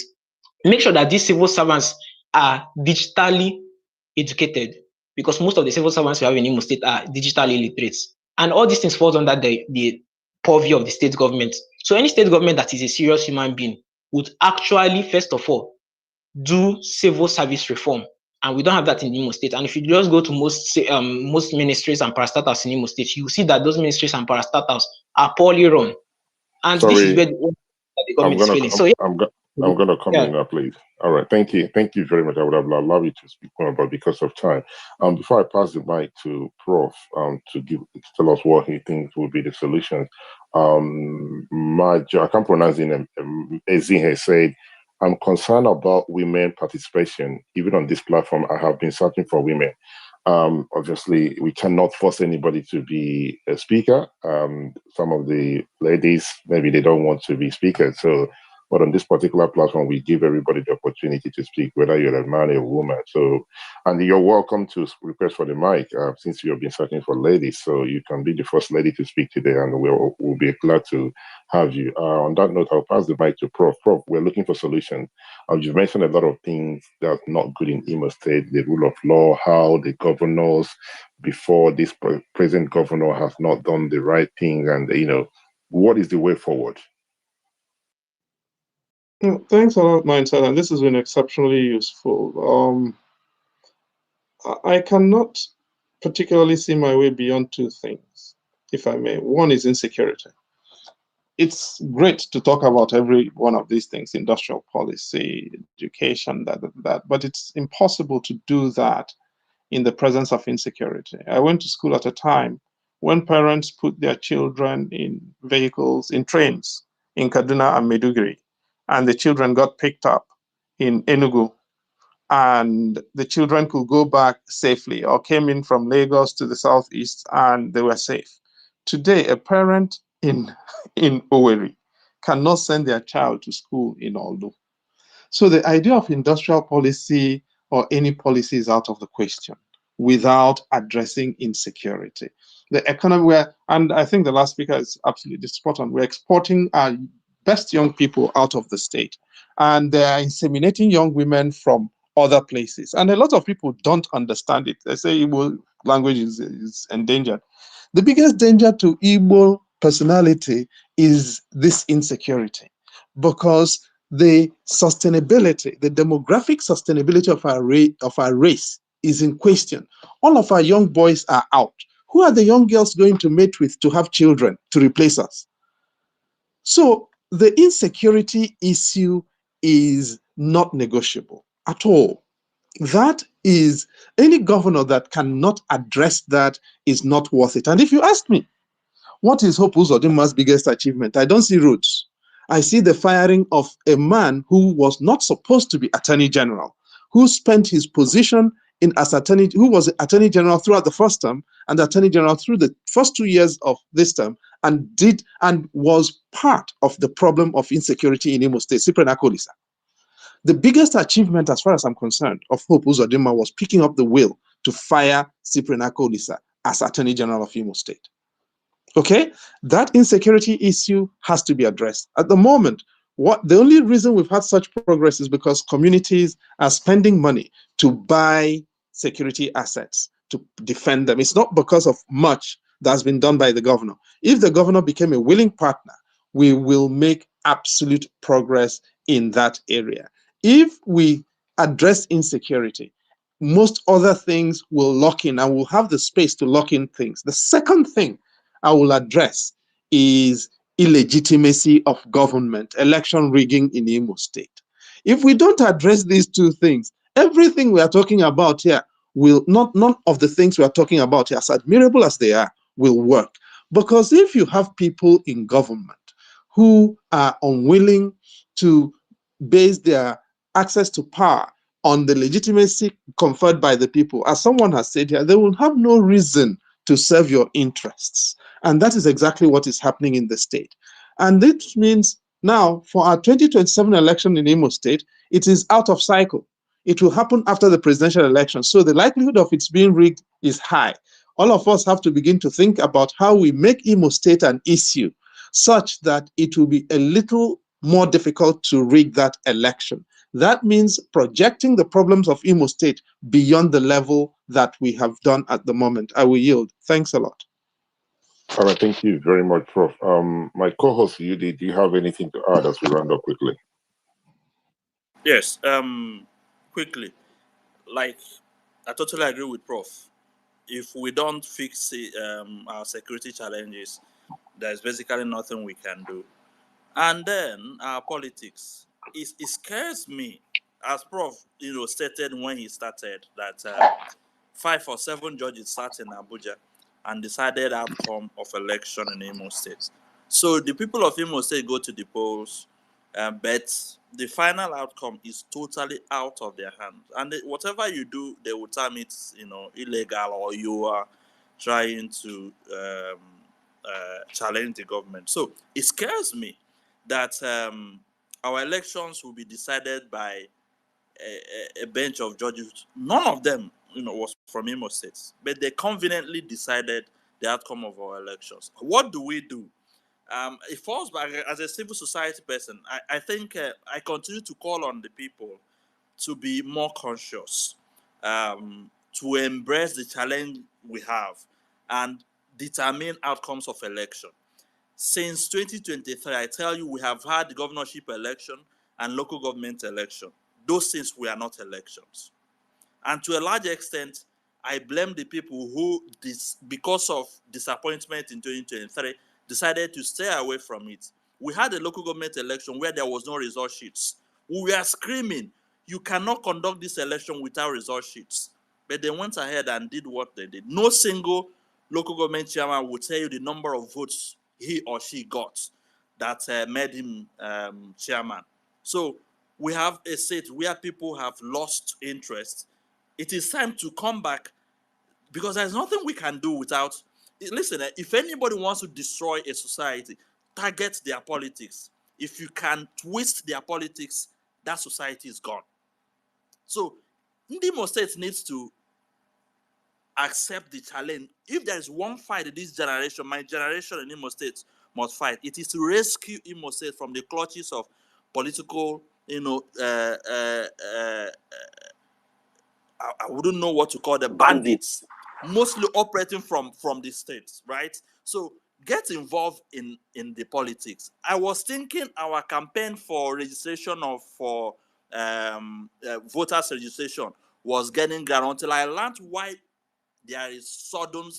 [SPEAKER 11] Make sure that these civil servants are digitally educated, because most of the civil servants we have in Imo State are digitally illiterate. And all these things falls under the purview of the state government. So any state government that is a serious human being would actually, first of all, do civil service reform. And we don't have that in Imo State. And if you just go to most ministries and parastatals in Imo State, you see that those ministries and parastatals are poorly run. And this is where the government is failing. So yeah.
[SPEAKER 2] I'm gonna come in now, please. All right, thank you very much. I would have allowed you to speak more, but because of time, before I pass the mic to Prof, to tell us what he thinks will be the solutions. I can't pronounce his name. Ezinhe said, "I'm concerned about women participation. Even on this platform, I have been searching for women. Obviously, we cannot force anybody to be a speaker. Some of the ladies, maybe they don't want to be speakers. So, but on this particular platform, we give everybody the opportunity to speak, whether you're a man or a woman. So, and you're welcome to request for the mic, since you've been searching for ladies. So you can be the first lady to speak today, and we'll be glad to have you. On that note, I'll pass the mic to Prof. Prof, we're looking for solutions. You've mentioned a lot of things that's not good in Imo State, the rule of law, how the governors before this present governor has not done the right thing, and what is the way forward?
[SPEAKER 1] Thanks a lot, Mindset, and this has been exceptionally useful. I cannot particularly see my way beyond 2 things, if I may. One is insecurity. It's great to talk about every one of these things, industrial policy, education, that, but it's impossible to do that in the presence of insecurity. I went to school at a time when parents put their children in vehicles, in trains, in Kaduna and Maiduguri, and the children got picked up in Enugu, and the children could go back safely, or came in from Lagos to the southeast and they were safe. Today, a parent in Owerri cannot send their child to school in Oldo. So the idea of industrial policy or any policy is out of the question without addressing insecurity. The economy, and I think the last speaker is absolutely spot on, we're exporting our best young people out of the state, and they are inseminating young women from other places. And a lot of people don't understand it. They say Igbo language is endangered. The biggest danger to Igbo personality is this insecurity, because the sustainability, the demographic sustainability of our race is in question. All of our young boys are out. Who are the young girls going to mate with to have children to replace us? So the insecurity issue is not negotiable at all. That is, any governor that cannot address that is not worth it. And if you ask me, What is Hope Uzodinma's biggest achievement? I don't see roads. I see the firing of a man who was not supposed to be Attorney General, who spent his position in as Attorney, who was Attorney General throughout the first term and Attorney General through the first 2 years of this term, and was part of the problem of insecurity in Imo State, Cyprian Akolisa. The biggest achievement, as far as I'm concerned, of Hope Uzodinma was picking up the will to fire Cyprian Akolisa as Attorney General of Imo State. Okay, that insecurity issue has to be addressed. At the moment, the only reason we've had such progress is because communities are spending money to buy security assets to defend them. It's not because of much that's been done by the governor. If the governor became a willing partner, we will make absolute progress in that area. If we address insecurity, most other things will lock in and we'll have the space to lock in things. The second thing I will address is illegitimacy of government, election rigging in Imo State. If we don't address these two things, everything we are talking about here none of the things we are talking about here, as admirable as they are, will work. Because if you have people in government who are unwilling to base their access to power on the legitimacy conferred by the people, as someone has said here, they will have no reason to serve your interests. And that is exactly what is happening in the state. And this means now for our 2027 election in Imo State, it is out of cycle. It will happen after the presidential election. So the likelihood of its being rigged is high. All of us have to begin to think about how we make Imo State an issue such that it will be a little more difficult to rig that election. That means projecting the problems of Imo State beyond the level that we have done at the moment. I will yield. Thanks a lot.
[SPEAKER 2] All right, thank you very much, Prof. My co-host, Yudi, do you have anything to add as we round up quickly?
[SPEAKER 4] Yes, quickly. Like, I totally agree with Prof. If we don't fix our security challenges, there's basically nothing we can do. And then our politics. It scares me, as Prof stated when he started, that 5 or 7 judges sat in Abuja and decided outcome of election in Imo State. So the people of Imo State go to the polls, but the final outcome is totally out of their hands. And whatever you do, they will term it, illegal, or you are trying to challenge the government. So it scares me that our elections will be decided by a bench of judges. None of them, was from Imo State, but they conveniently decided the outcome of our elections. What do we do? It falls back as a civil society person. I think I continue to call on the people to be more conscious, to embrace the challenge we have, and determine outcomes of election. Since 2023, I tell you, we have had the governorship election and local government election. Those things were not elections. And to a large extent, I blame the people who, because of disappointment in 2023, decided to stay away from it. We had a local government election where there was no result sheets. We were screaming, you cannot conduct this election without result sheets. But they went ahead and did what they did. No single local government chairman will tell you the number of votes he or she got that made him chairman. So we have a state where people have lost interest. It is time to come back, because there's nothing we can do without. Listen, if anybody wants to destroy a society, target their politics. If you can twist their politics, that society is gone. So Imo State needs to accept the challenge. If there is one fight in this generation, my generation in Imo State must fight. It is to rescue Imo State from the clutches of political, I wouldn't know what to call the bandits, mostly operating from the states, right? So get involved in the politics. I was thinking our campaign for registration for voters registration was getting ground until I learned why there is sudden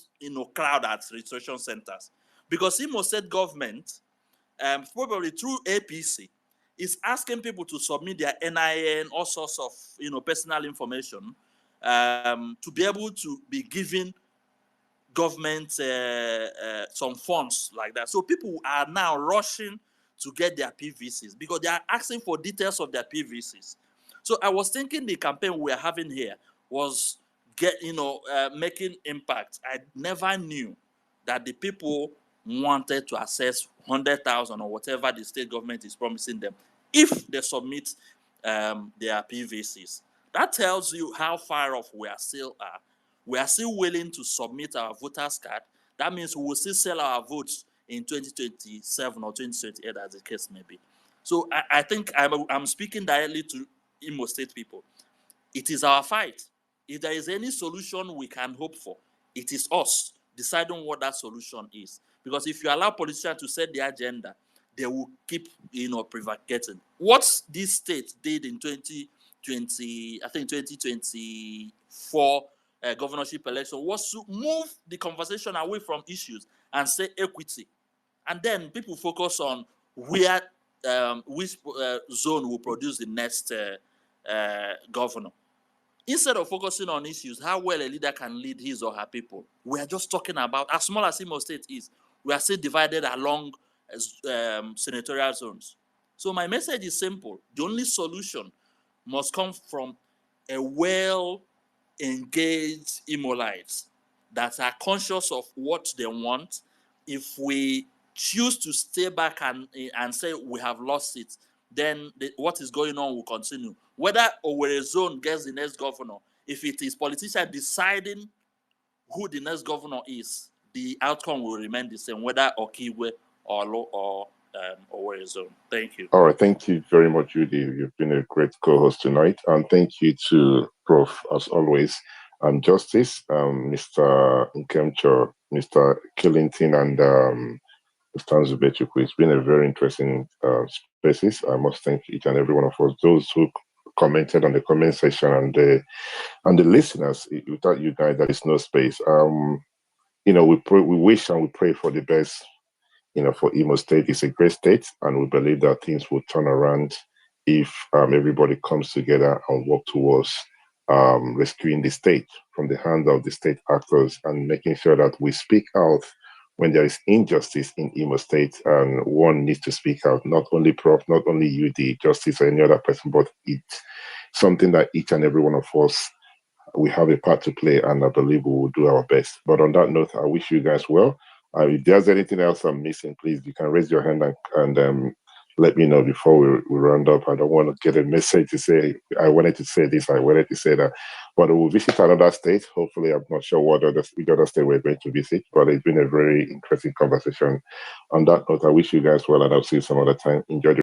[SPEAKER 4] crowd at registration centers, because Imo State government, probably through APC, is asking people to submit their NIN, all sorts of personal information, to be able to be given government some funds like that. So people are now rushing to get their PVCs because they are asking for details of their PVCs. So I was thinking the campaign we are having here was making impact. I never knew that the people wanted to access 100,000 or whatever the state government is promising them if they submit their PVCs. That tells you how far off we are still are. We are still willing to submit our voters card. That means we will still sell our votes in 2027 or 2028, as the case may be. So I think I'm speaking directly to Imo State people. It is our fight. If there is any solution we can hope for, it is us deciding what that solution is. Because if you allow politicians to set the agenda, they will keep, prevaricating. What this state did in 2024 governorship election was to move the conversation away from issues and say equity. And then people focus on where which zone will produce the next governor. Instead of focusing on issues, how well a leader can lead his or her people, we are just talking about, as small as Imo State is, we are still divided along senatorial zones. So my message is simple. The only solution must come from a well-engaged Imolites that are conscious of what they want. If we choose to stay back and say we have lost it, then what is going on will continue. Whether Owerri zone gets the next governor, if it is politicians deciding who the next governor is, the outcome will remain the same, whether Okigwe or Owerri zone. Thank you.
[SPEAKER 2] All right, thank you very much, Judy. You've been a great co-host tonight, and thank you to Prof as always, and Justice, Mr. Nkemcho, Mr. Killington, and Mr. Nzubechukwu. It's been a very interesting spaces. I must thank each and every one of us, those who commented on the comment section and the listeners. Without you guys, there is no space. We wish and we pray for the best. For Imo State, it's a great state, and we believe that things will turn around if everybody comes together and work towards rescuing the state from the hands of the state actors and making sure that we speak out when there is injustice in Imo State, and one needs to speak out, not only Prof, not only you, the Justice, or any other person, but it's something that each and every one of us, we have a part to play, and I believe we will do our best. But on that note, I wish you guys well. If there's anything else I'm missing, please, you can raise your hand and let me know before we round up. I don't want to get a message to say, I wanted to say this, I wanted to say that. But we'll visit another state. Hopefully, I'm not sure which other state we're going to visit, but it's been a very interesting conversation. On that note, I wish you guys well, and I'll see you some other time. Enjoy the